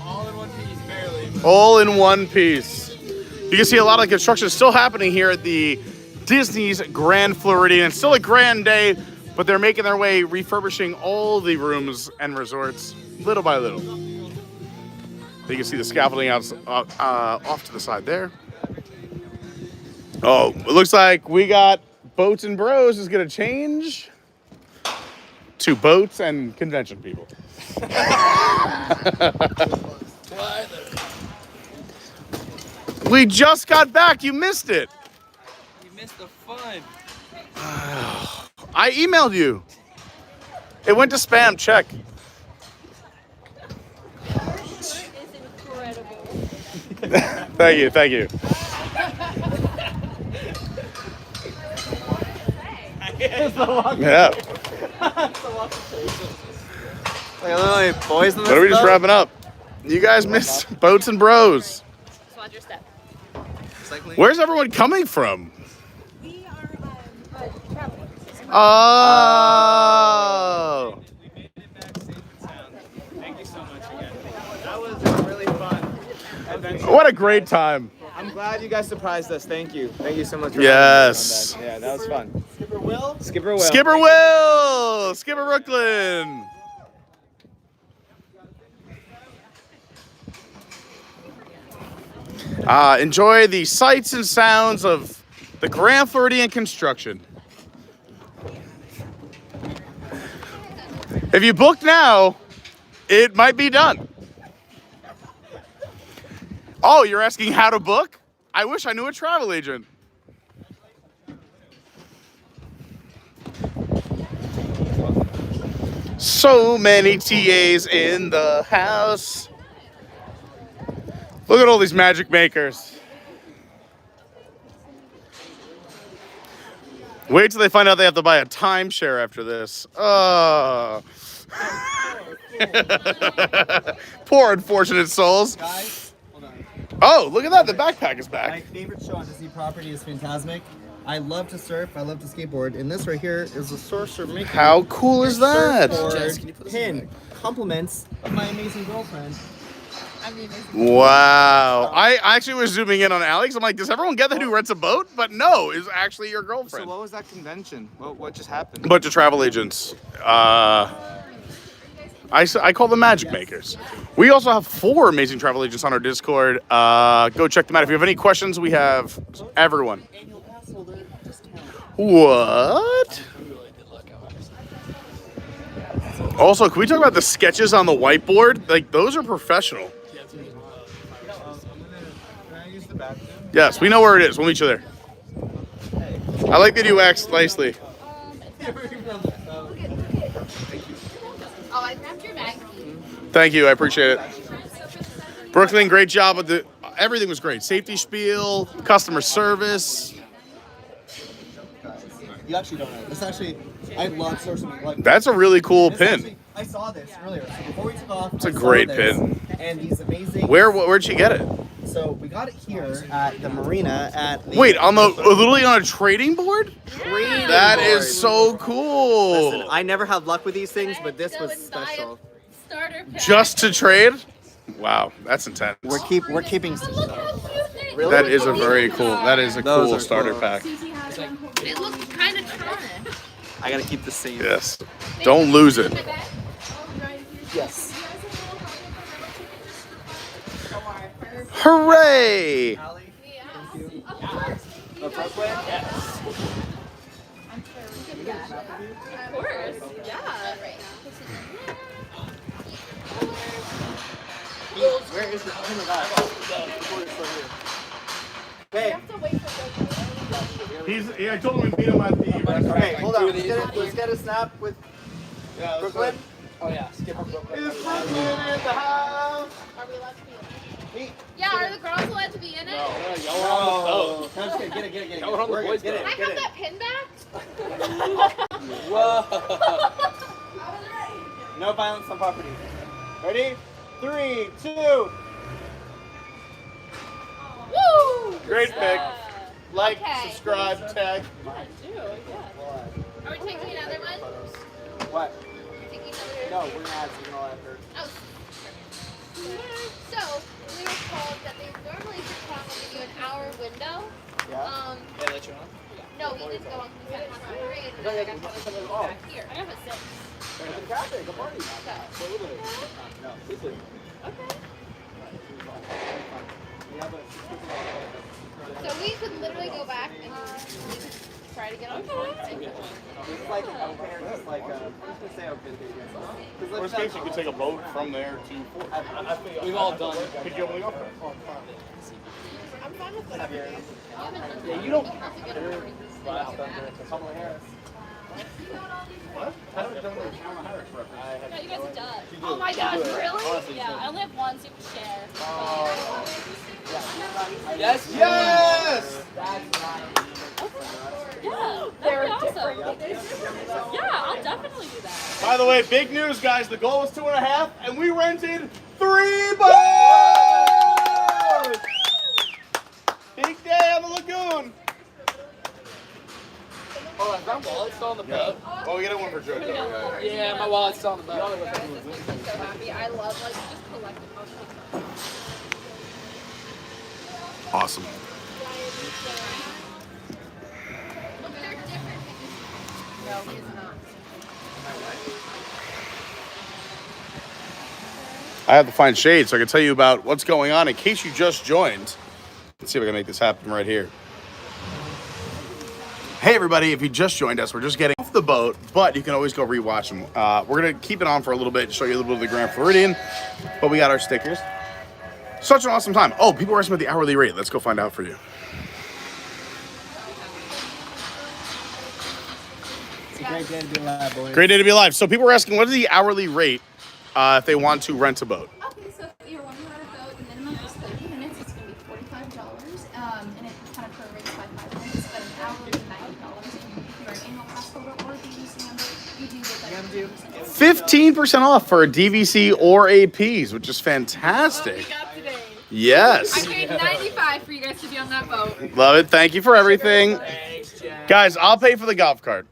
All in one piece, barely. All in one piece. You can see a lot of construction still happening here at the Disney's Grand Floridian. It's still a grand day, but they're making their way, refurbishing all the rooms and resorts little by little. You can see the scaffolding out off to the side there. Oh, it looks like we got Boats and Bros is gonna change to Boats and Convention People. We just got back. You missed it. You missed the fun. I emailed you. It went to spam. Check. Is incredible. Thank you. Thank you. Yeah. Like literally boys in this What are we just boat? wrapping up? You guys missed Boats and Bros. Just watch your step. Where's everyone coming from? We are traveling. Oh. We made it back safe and sound. Thank you so much again. That was a really fun adventure. What a great time. I'm glad you guys surprised us. Thank you. Thank you so much for Yes. having me on that. Yeah, that was fun. Skipper Will? Skipper Will. Skipper Will! Skipper Brooklyn! Enjoy the sights and sounds of the Grand Floridian construction. If you book now, it might be done. Oh, you're asking how to book? I wish I knew a travel agent. So many TAs in the house. Look at all these magic makers. Wait till they find out they have to buy a timeshare after this. Oh. Poor unfortunate souls. Guys, hold on. Oh, look at that. The backpack is My back. favorite show on Disney property is Fantasmic. I love to surf. I love to skateboard. And this right here is a Sorcerer Maker. How cool is that? Surfboard pin. Compliments of my amazing girlfriend. I'm the amazing. Wow. I actually was zooming in on Alex. I'm like, does everyone get that who rents a boat? But no, it's actually your So girlfriend. what was that convention? What just happened? A bunch of travel agents. I call them magic makers. We also have 4 amazing travel agents on our Discord. Go check them out. If you have any questions, we have everyone. Annual pass holder discount. What? Also, can we talk about the sketches on the whiteboard? Like, those are professional. Can I use the bathroom? Yes, we know where it is. We'll meet you there. I like that you asked nicely. Oh, I grabbed your bag. Thank you. I appreciate it. Brooklyn, great job with the. Everything was great. Safety spiel, customer service. You actually don't know. This actually, I love Sorcerer Maker. Like, That's a really cool this pin. actually- I saw this earlier. So before we took off, It's a I saw great this, pin. And these amazing. Where'd you get it? So we got it here at the marina at. The Wait, on the literally on a trading board? That is so cool. Listen, I never have luck with these things, but this Go was and buy a special. Starter pack. Just to trade? Wow, that's intense. We're keeping. Look how cute they Really? That is a very cool. That is a Those cool are starter cool. pack. It looks kind of tarnished. I gotta keep this safe. Yes. Don't lose it. Yes. Hooray! Allie, thank you. Of course. Of course, Yeah. where is it? Oh my God. Hey, I told him to meet him at the okay, hold on. Let's get a snap with Brooklyn. Oh yeah, Skipper Brooklyn. Is Brooklyn in the house? Are we allowed to be in it? Yeah, are the girls allowed to be in it? No. I'm just kidding. Get it. We're good. Get it. Can I have that pin back? No violence on property. Ready? 3, 2. Woo! Great pick. Like, Okay. subscribe, tag. Are we taking another one? What? Taking another. No, we're gonna add signal after. Oh. So we were told that they normally for travel give you an hour window. Yeah. They let you on? No, we just go on consent on the parade, and then I got to go back here. I have a 6. Fantastic. Good morning. No, please leave. Okay. We have a So we could literally go back and we could try to get on consent. It's like an okay, just like I'm just gonna say okay. Because Worst case, you could take a boat from there to We've all done. pick you up when you go. I'm fine with whatever. Yeah, you don't. What? No, you guys are done. Oh my gosh, really? Yeah, I only have one, so you can share. Yes. Yes! Yeah, that'd be awesome. Yeah, I'll definitely do that. By the way, big news, guys. The goal was 2.5, and we rented 3 boats! Big day on the Lagoon. Oh, is my wallet still on the boat? Oh, we got one for JoJo. Yeah, my wallet's still on the boat. I'm so happy. I love like just collecting most of them. Awesome. No, he is not. I have to find shade so I can tell you about what's going on in case you just joined. Let's see if I can make this happen right here. Hey everybody, if you just joined us, we're just getting off the boat, but you can always go rewatch them. We're gonna keep it on for a little bit, show you a little bit of the Grand Floridian, but we got our stickers. Such an awesome time. Oh, people are asking about the hourly rate. Let's go find out for you. It's a great day to be alive, boys. Great day to be alive. So people were asking, what is the hourly rate if they want to rent a boat? Okay, so if you're wanting to rent a boat, the minimum is 30 minutes. It's going to be $45, and it kind of prorates by 5 minutes, but an hour is $90. And if you're an annual pass holder or a DVC member, you do get that 15% off for a DVC or APs, which is fantastic. Yes. I paid $95 for you guys to be on that boat. Love it. Thank you for everything. Thanks, Jack. Guys, I'll pay for the golf cart.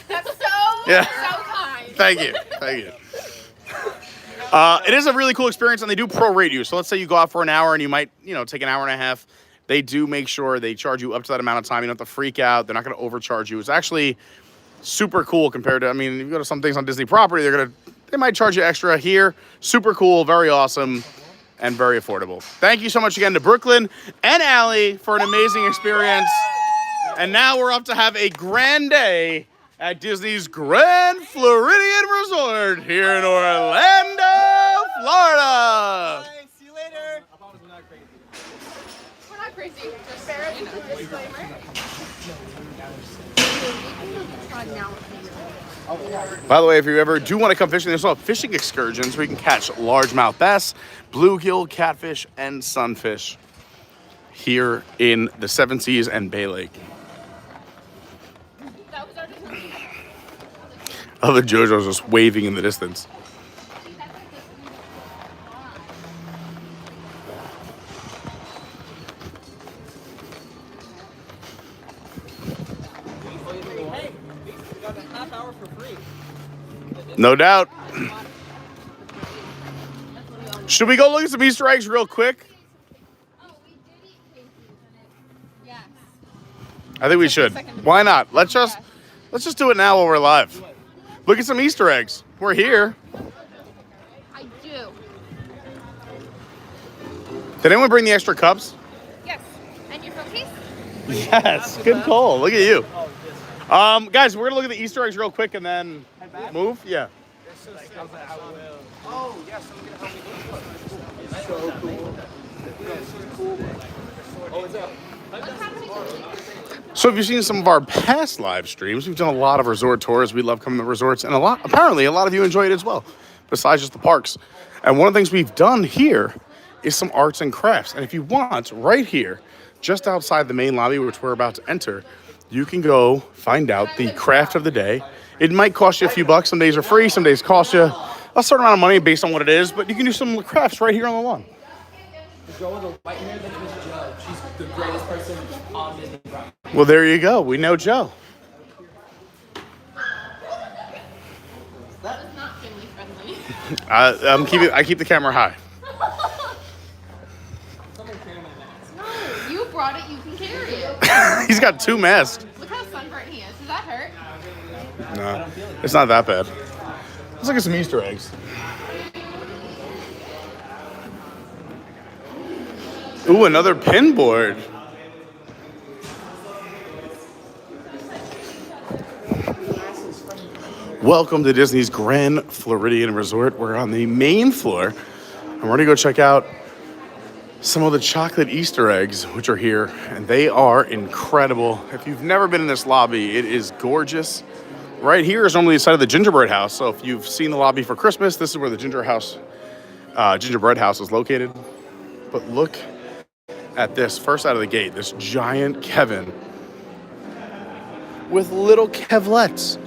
That's so kind. Thank you. Thank you. It is a really cool experience, and they do prorate you. So let's say you go out for an hour and you might, take an hour and a half. They do make sure they charge you up to that amount of time. You don't have to freak out. They're not going to overcharge you. It's actually super cool compared to, if you go to some things on Disney property, they might charge you extra. Here, super cool, very awesome, and very affordable. Thank you so much again to Brooklyn and Allie for an amazing experience. And now we're up to have a grand day at Disney's Grand Floridian Resort here in Orlando, Florida. Bye. See you later. We're not crazy. Just Barrett, disclaimer. By the way, if you ever do want to come fishing, there's also fishing excursions where you can catch largemouth bass, bluegill, catfish, and sunfish here in the Seven Seas and Bay Lake. Other JoJo's just waving in the distance. Hey, we got a half hour for free. No doubt. Should we go look at some Easter eggs real quick? Yes. I think we should. Why not? Let's just do it now while we're live. Look at some Easter eggs. We're here. I do. Did anyone bring the extra cups? Yes. And your phone case? Yes. Good call. Look at you. Guys, we're gonna look at the Easter eggs real quick and then move. Yeah. Oh, yes, I'm going to help me. So cool. Oh, it's up. So if you've seen some of our past live streams, we've done a lot of resort tours. We love coming to resorts, and apparently a lot of you enjoy it as well, besides just the parks. And one of the things we've done here is some arts and crafts. And if you want, right here, just outside the main lobby, which we're about to enter, you can go find out the craft of the day. It might cost you a few bucks. Some days are free. Some days cost you a certain amount of money based on what it is. But you can do some crafts right here on the lawn. The girl with the white hair, that's Miss Jo. She's the greatest person on Disney property. Well, there you go. We know Joe. That was not family friendly. I keep the camera high. No, you brought it, you can carry it. He's got 2 masks. Look how sunburnt he is. Does that hurt? No, it's not that bad. Let's look at some Easter eggs. Ooh, another pin board. Welcome to Disney's Grand Floridian Resort. We're on the main floor, and we're gonna go check out some of the chocolate Easter eggs, which are here, and they are incredible. If you've never been in this lobby, it is gorgeous. Right here is normally the side of the gingerbread house, so if you've seen the lobby for Christmas, this is where the gingerbread house is located. But look at this, first out of the gate, this giant Kevin with little Kevlets.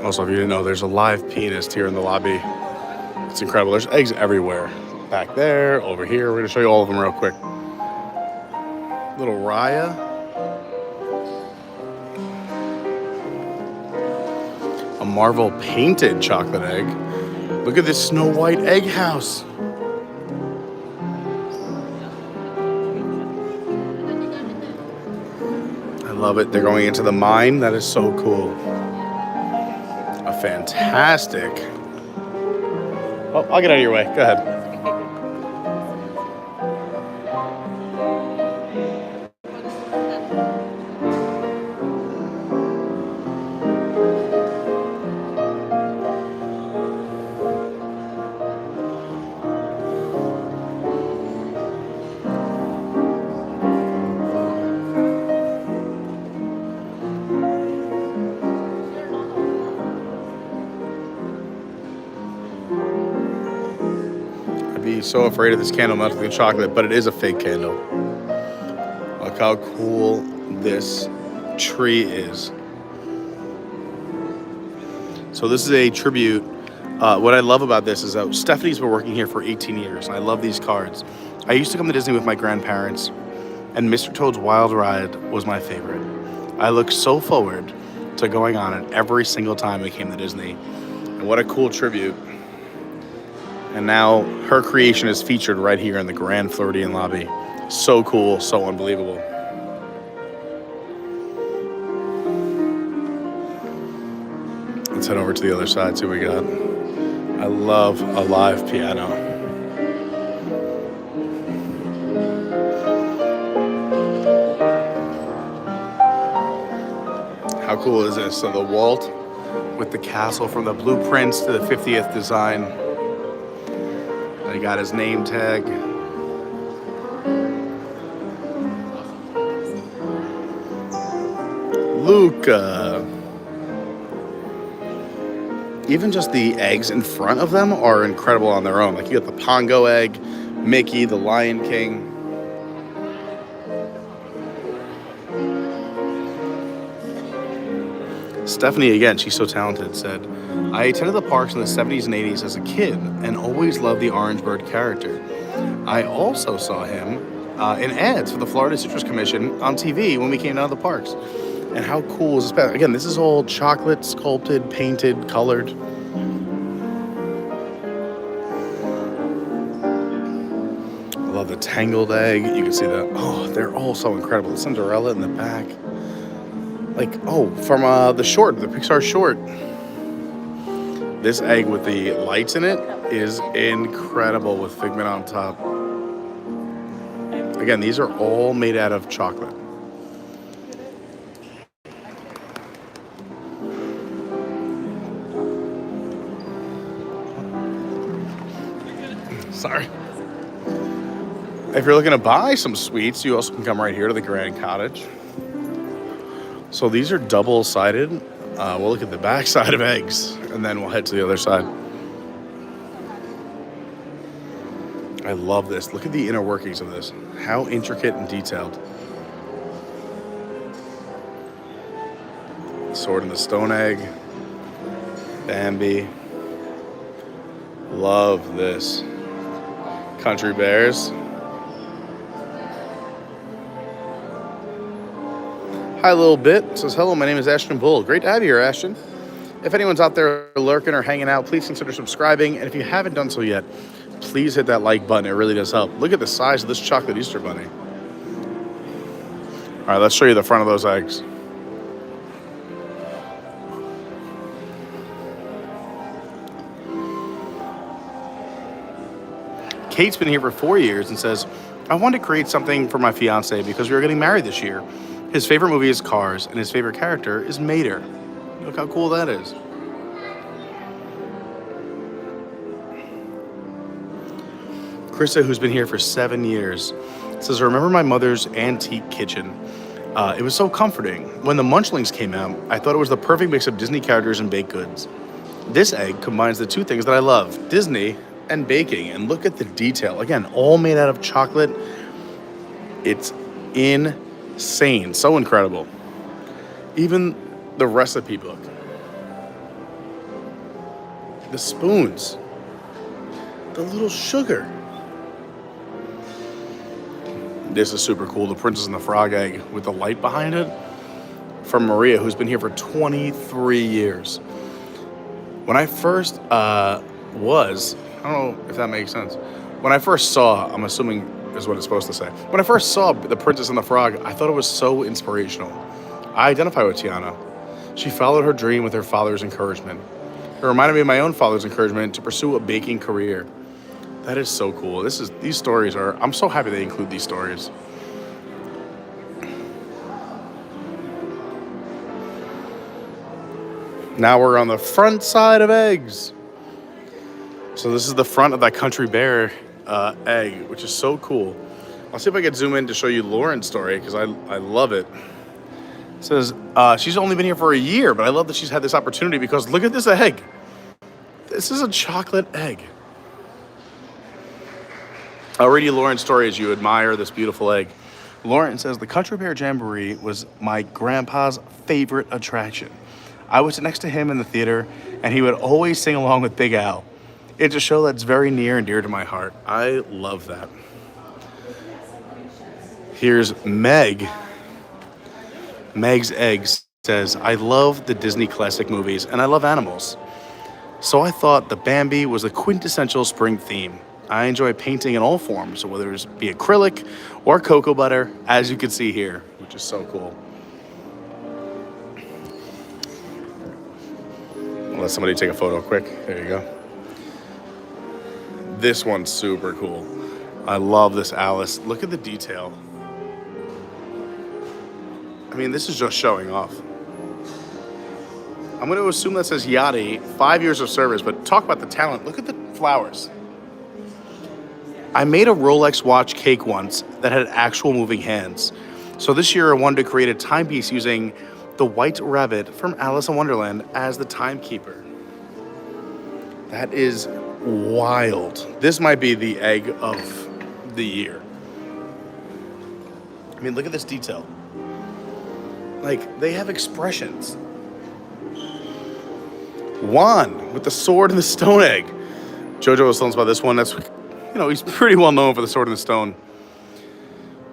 Also, if you didn't know, there's a live pianist here in the lobby. It's incredible. There's eggs everywhere. Back there, over here. We're gonna show you all of them real quick. Little Raya. A Marvel painted chocolate egg. Look at this Snow White egg house. I love it. They're going into the mine. That is so cool. A fantastic. Oh, I'll get out of your way. Go ahead. So afraid of this candle melting in chocolate, but it is a fake candle. Look how cool this tree is. So this is a tribute. What I love about this is that Stephanie's been working here for 18 years, and I love these cards. I used to come to Disney with my grandparents, and Mr. Toad's Wild Ride was my favorite. I look so forward to going on it every single time we came to Disney. And what a cool tribute. And now her creation is featured right here in the Grand Floridian lobby. So cool, so unbelievable. Let's head over to the other side, see what we got. I love a live piano. How cool is this? So the Walt with the castle from the blueprints to the 50th design. They got his name tag. Luca. Even just the eggs in front of them are incredible on their own. Like you got the Pongo egg, Mickey, the Lion King. Stephanie, again, she's so talented, said, I attended the parks in the 70s and 80s as a kid and always loved the Orange Bird character. I also saw him in ads for the Florida Citrus Commission on TV when we came down to the parks. And how cool is this? Again, this is all chocolate, sculpted, painted, colored. I love the tangled egg. You can see that. Oh, they're all so incredible. The Cinderella in the back. Like, oh, from the short, the Pixar short. This egg with the lights in it is incredible with Figment on top. Again, these are all made out of chocolate. Sorry. If you're looking to buy some sweets, you also can come right here to the Grand Cottage. So these are double-sided. We'll look at the back side of eggs, and then we'll head to the other side. I love this. Look at the inner workings of this. How intricate and detailed. Sword in the Stone Egg. Bambi. Love this. Country Bears. Hi, Little Bit. Says, hello, my name is Ashton Bull. Great to have you here, Ashton. If anyone's out there lurking or hanging out, please consider subscribing. And if you haven't done so yet, please hit that like button. It really does help. Look at the size of this chocolate Easter bunny. All right, let's show you the front of those eggs. Kate's been here for 4 years and says, I wanted to create something for my fiance because we were getting married this year. His favorite movie is Cars, and his favorite character is Mater. Look how cool that is. Krista, who's been here for 7 years, says, I remember my mother's antique kitchen. It was so comforting. When the Munchlings came out, I thought it was the perfect mix of Disney characters and baked goods. This egg combines the two things that I love, Disney and baking. And look at the detail. Again, all made out of chocolate. It's insane. So incredible. Even the recipe book. The spoons. The little sugar. This is super cool. The Princess and the Frog egg with the light behind it. From Maria, who's been here for 23 years. When I first I don't know if that makes sense. When I first saw, I'm assuming is what it's supposed to say. When I first saw The Princess and the Frog, I thought it was so inspirational. I identify with Tiana. She followed her dream with her father's encouragement. It reminded me of my own father's encouragement to pursue a baking career. That is so cool. These stories are, I'm so happy they include these stories. Now we're on the front side of eggs. So this is the front of that Country Bear egg, which is so cool. I'll see if I can zoom in to show you Lauren's story because I love it. It says she's only been here for a year, but I love that she's had this opportunity because look at this egg. This is a chocolate egg. I'll read you Lauren's story as you admire this beautiful egg. Lauren says the Country Bear Jamboree was my grandpa's favorite attraction. I was next to him in the theater, and he would always sing along with Big Al. It's a show that's very near and dear to my heart. I love that. Here's Meg. Meg's Eggs says, I love the Disney classic movies, and I love animals. So I thought the Bambi was the quintessential spring theme. I enjoy painting in all forms, whether it be acrylic or cocoa butter, as you can see here, which is so cool. Let somebody take a photo quick. There you go. This one's super cool. I love this Alice. Look at the detail. I mean, this is just showing off. I'm going to assume that says Yachty, 5 years of service, but talk about the talent. Look at the flowers. I made a Rolex watch cake once that had actual moving hands. So this year I wanted to create a timepiece using the White Rabbit from Alice in Wonderland as the timekeeper. That is wild. This might be the egg of the year. I mean, look at this detail. Like, they have expressions. Juan with the sword and the stone egg. Jojo was telling us about this one. That's, he's pretty well known for the sword and the stone.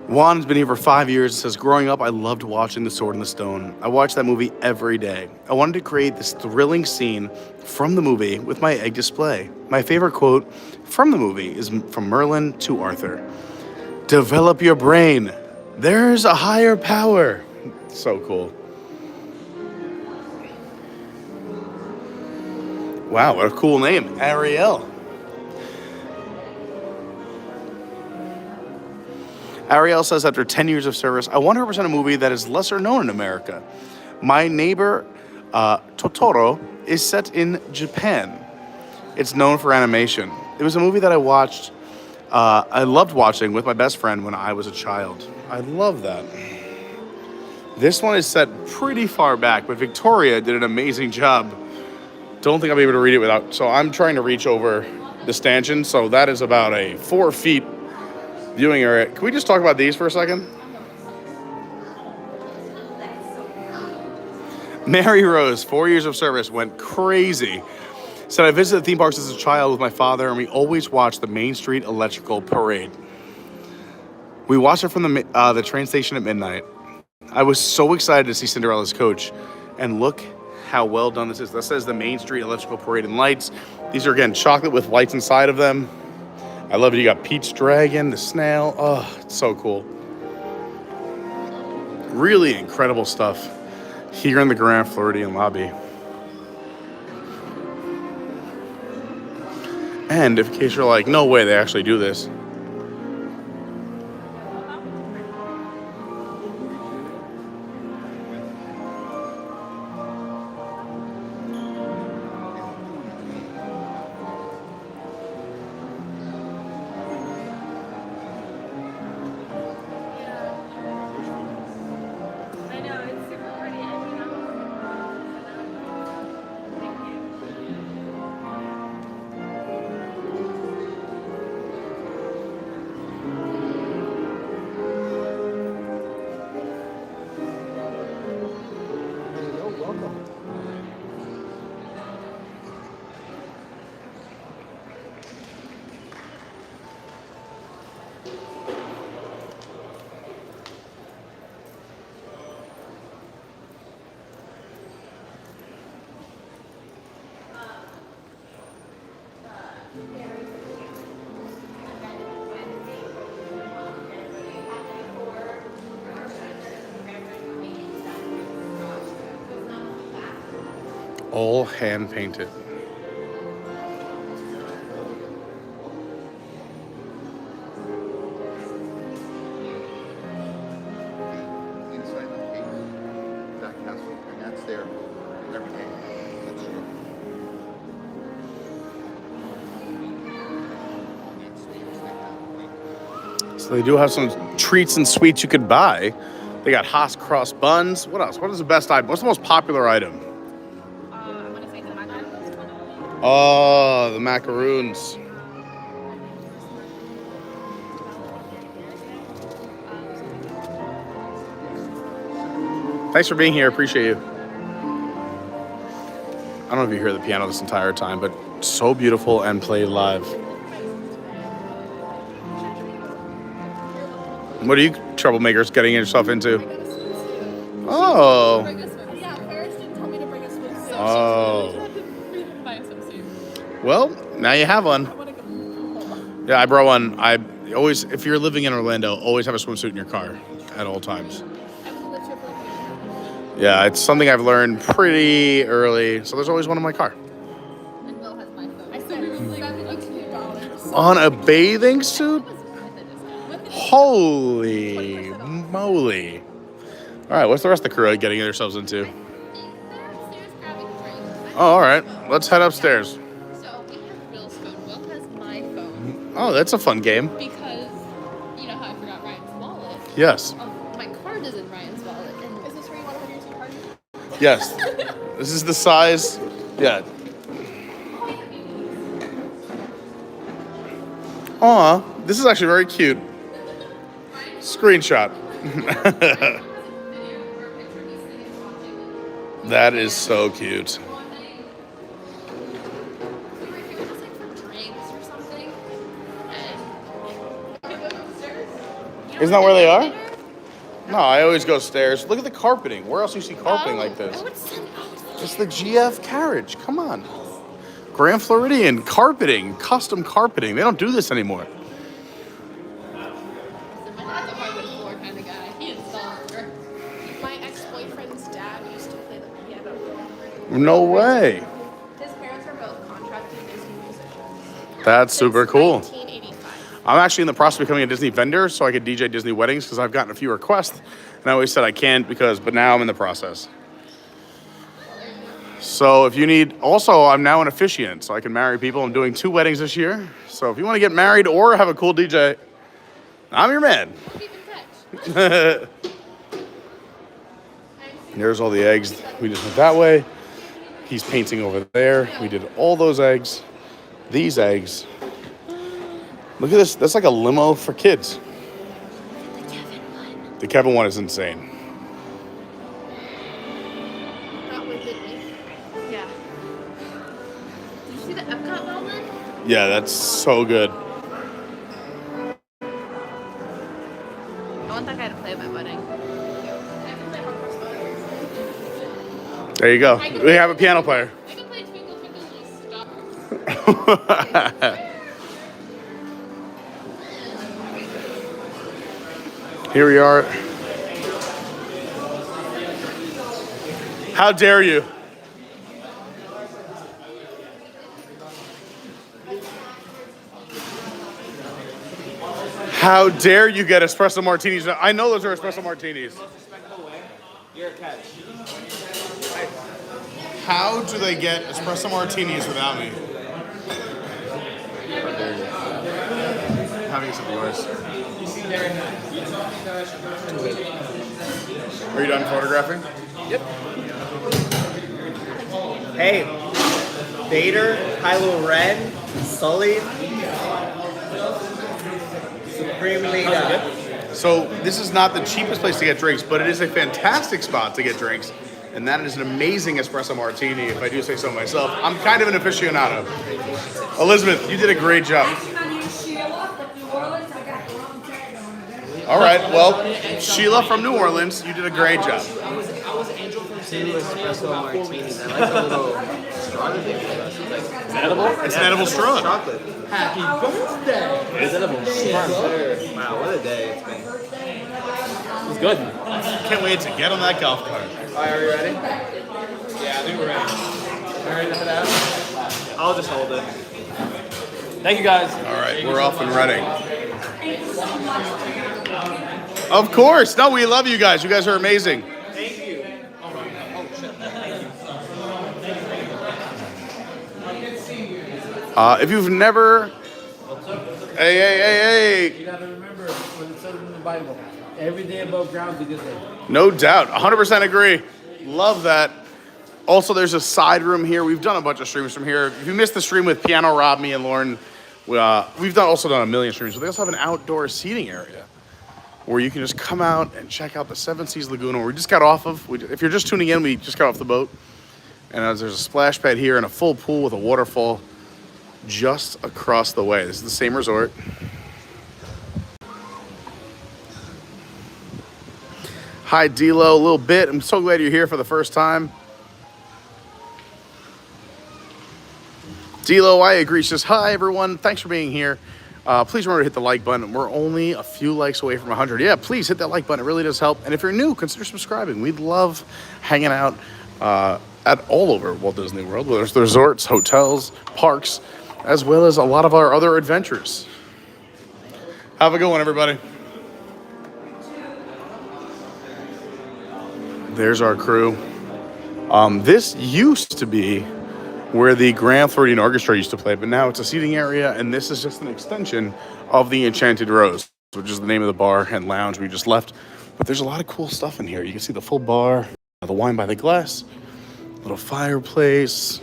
Juan's been here for 5 years and says, growing up, I loved watching The Sword and the Stone. I watched that movie every day. I wanted to create this thrilling scene from the movie with my egg display. My favorite quote from the movie is from Merlin to Arthur. Develop your brain. There's a higher power. So cool. Wow, what a cool name. Ariel. Ariel says, after 10 years of service, I want to represent a movie that is lesser known in America. My Neighbor Totoro is set in Japan. It's known for animation. It was a movie that I watched, I loved watching with my best friend when I was a child. I love that. This one is set pretty far back, but Victoria did an amazing job. Don't think I'll be able to read it without, so I'm trying to reach over the stanchion, so that is about a 4 feet viewing area. Can we just talk about these for a second? Mary Rose, 4 years of service, went crazy. Said, I visited theme parks as a child with my father, and we always watched the Main Street Electrical Parade. We watched it from the train station at midnight. I was so excited to see Cinderella's coach, and look how well done this is. That says the Main Street Electrical Parade and lights. These are, again, chocolate with lights inside of them. I love it. You got Pete's Dragon, the snail. Oh, it's so cool. Really incredible stuff here in the Grand Floridian lobby. And in case you're like, no way they actually do this. All hand painted. Inside the cave, that castle, and that's their tank. So they do have some treats and sweets you could buy. They got Haas cross buns. What else? What is the best item? What's the most popular item? I want to say the macaroons. Oh, the macaroons. Thanks for being here. Appreciate you. I don't know if you hear the piano this entire time, but so beautiful and played live. What are you troublemakers getting yourself into? Oh. Yeah, Paris didn't tell me to bring a swimsuit. Oh. Buy a swimsuit. Well, now you have one. Yeah, I brought one. I always, if you're living in Orlando, always have a swimsuit in your car at all times. Yeah, it's something I've learned pretty early. So there's always one in my car. And Will has my phone. I spent $72. On a bathing suit? Holy moly. All right, what's the rest of the crew getting themselves into? They're upstairs grabbing drinks. Oh, all right. Let's head upstairs. So we have Will's phone. Will has my phone Oh, that's a fun game. because you know how I forgot Ryan's wallet. Yes. My card is in Ryan's wallet. And Is this where you want to have your SIM card? Yes. This is the size. Yeah. Aw, this is actually very cute. Screenshot. That is so cute. we were here just like for drinks or something. And Isn't that where they are? No, I always go stairs. Look at the carpeting. Where else do you see carpeting like this? It's the GF carriage. Come on. Grand Floridian carpeting, custom carpeting. They don't do this anymore. my dad's a hardwood floor kind of guy. He installed her. My ex-boyfriend's dad used to play the piano. No way. His parents were both contracted Disney musicians. That's super cool. 1985. I'm actually in the process of becoming a Disney vendor so I could DJ Disney weddings because I've gotten a few requests. And I always said I can't but now I'm in the process. So if you need, also I'm now an officiant, so I can marry people. I'm doing 2 weddings this year. So if you want to get married or have a cool DJ, I'm your man. Keep in touch. There's all the eggs. We just went that way. He's painting over there. We did all those eggs. These eggs. Look at this. That's like a limo for kids. The Kevin one is insane. That one did me. Yeah. Did you see the Epcot moment? Yeah, that's so good. I want that guy to play at my wedding. There you go. We have a piano player. I can play Twinkle Twinkle Little Star. Here we are. How dare you? How dare you get espresso martinis? I know those are espresso martinis. You're a catch. How do they get espresso martinis without me? Having some of yours. Are you done photographing? Hey, Vader, Kylo Ren, Sully, Supreme Leader. So this is not the cheapest place to get drinks, but it is a fantastic spot to get drinks. And that is an amazing espresso martini, if I do say so myself. I'm kind of an aficionado. Elizabeth, you did a great job. All right, well, Sheila from New Orleans, you did a great job. Two espresso martinis. I like the little straw that they give us. It's edible? It's an edible straw. Chocolate. Happy birthday! It's edible. Wow, what a day it's been. It's good. Can't wait to get on that golf cart. All right, are we ready? Yeah, I think we're ready. I'll just hold it. Thank you guys. All right, we're off and running. Of course. No, we love you guys. You guys are amazing. Thank you. If you've never... Hey. You gotta remember what it says in the Bible. Every day above ground is a good day. No doubt. 100% agree. Love that. Also, there's a side room here. We've done a bunch of streams from here. If you missed the stream with Piano Rob, me, and Lauren, we've also done a million streams. But they also have an outdoor seating area where you can just come out and check out the Seven Seas Lagoon, where we just got off of. If you're just tuning in, we just got off the boat. And there's a splash pad here and a full pool with a waterfall just across the way. This is the same resort. Hi, D-Lo, a little bit. I'm so glad you're here for the first time. D-Lo, I agree. She says, hi, everyone. Thanks for being here. Please remember to hit the like button. We're only a few likes away from 100. Yeah, please hit that like button. It really does help. And if you're new, consider subscribing. We'd love hanging out at all over Walt Disney World, whether it's the resorts, hotels, parks, as well as a lot of our other adventures. Have a good one, everybody. There's our crew. This used to be where the Grand Floridian Orchestra used to play, but now it's a seating area, and this is just an extension of the Enchanted Rose, which is the name of the bar and lounge we just left. But there's a lot of cool stuff in here. You can see the full bar, the wine by the glass, little fireplace,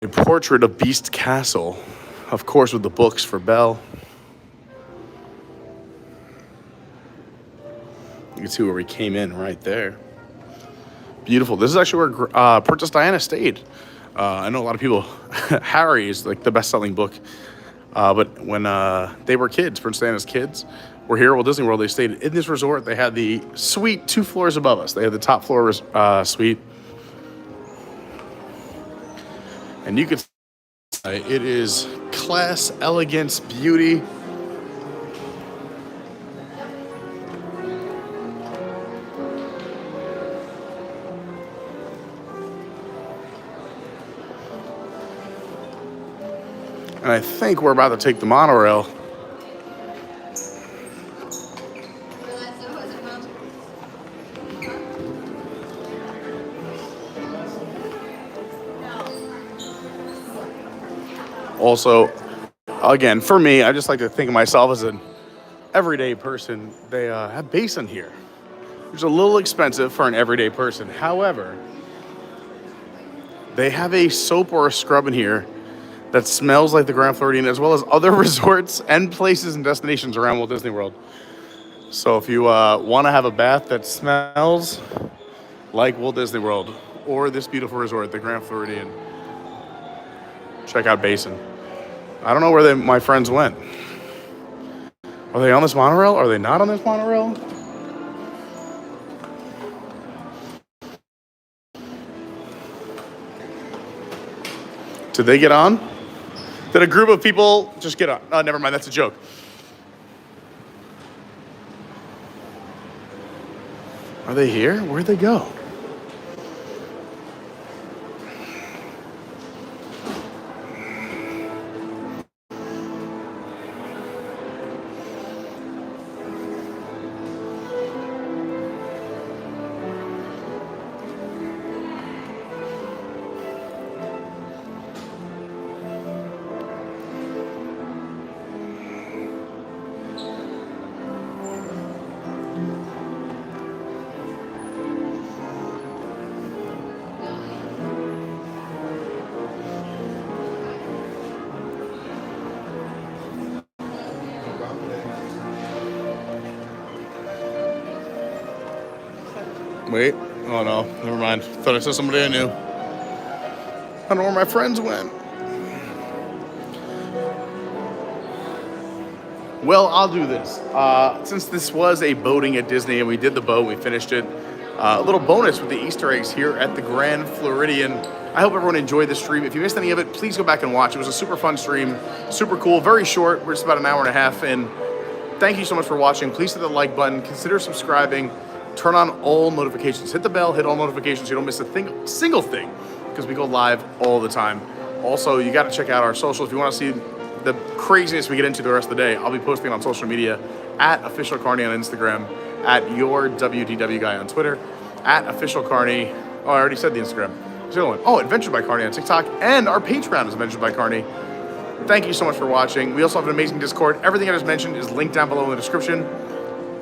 a portrait of Beast Castle, of course, with the books for Belle. You can see where we came in right there. Beautiful. This is actually where Princess Diana stayed. I know a lot of people, Harry is like the best-selling book. But when they were kids, Princess Diana's kids, were here at Walt Disney World. They stayed in this resort. They had the suite 2 floors above us. They had the top floor suite. And you can see it is class, elegance, beauty. And I think we're about to take the monorail. Also, again, for me, I just like to think of myself as an everyday person. They have basin here. It's a little expensive for an everyday person. However, they have a soap or a scrub in here that smells like the Grand Floridian, as well as other resorts and places and destinations around Walt Disney World. So if you want to have a bath that smells like Walt Disney World or this beautiful resort, the Grand Floridian, check out Basin. I don't know where my friends went. Are they on this monorail? Are they not on this monorail? Did they get on? Did a group of people just get on? Oh, never mind. That's a joke. Are they here? Where'd they go? Wait. Oh, no. Never mind. Thought I saw somebody I knew. I don't know where my friends went. Well, I'll do this. Since this was a boating at Disney and we did the boat, we finished it. A little bonus with the Easter eggs here at the Grand Floridian. I hope everyone enjoyed the stream. If you missed any of it, please go back and watch. It was a super fun stream. Super cool. Very short. We're just about an hour and a half in. Thank you so much for watching. Please hit the like button. Consider subscribing. Turn on all notifications. Hit the bell, hit all notifications so you don't miss a single thing because we go live all the time. Also, you got to check out our socials. If you want to see the craziness we get into the rest of the day, I'll be posting on social media at Official Carney on Instagram, at Your WDW Guy on Twitter, at Official Carney. Oh, I already said the Instagram. What's the other one? Oh, Adventure by Carney on TikTok, and our Patreon is Adventure by Carney. Thank you so much for watching. We also have an amazing Discord. Everything I just mentioned is linked down below in the description.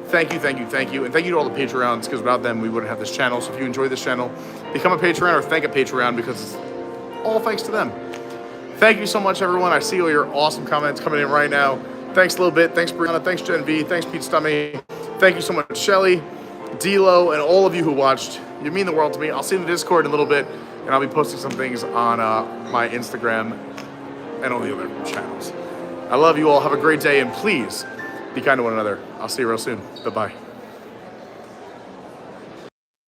Thank you, thank you, thank you. And thank you to all the Patreons, because without them, we wouldn't have this channel. So if you enjoy this channel, become a Patreon or thank a Patreon, because it's all thanks to them. Thank you so much, everyone. I see all your awesome comments coming in right now. Thanks a little bit. Thanks, Brianna. Thanks, Gen V. Thanks, Pete Stummy. Thank you so much, Shelly, D-Lo, and all of you who watched. You mean the world to me. I'll see you in the Discord in a little bit, and I'll be posting some things on my Instagram and all the other channels. I love you all. Have a great day, and please be kind to one another. I'll see you real soon. Bye-bye.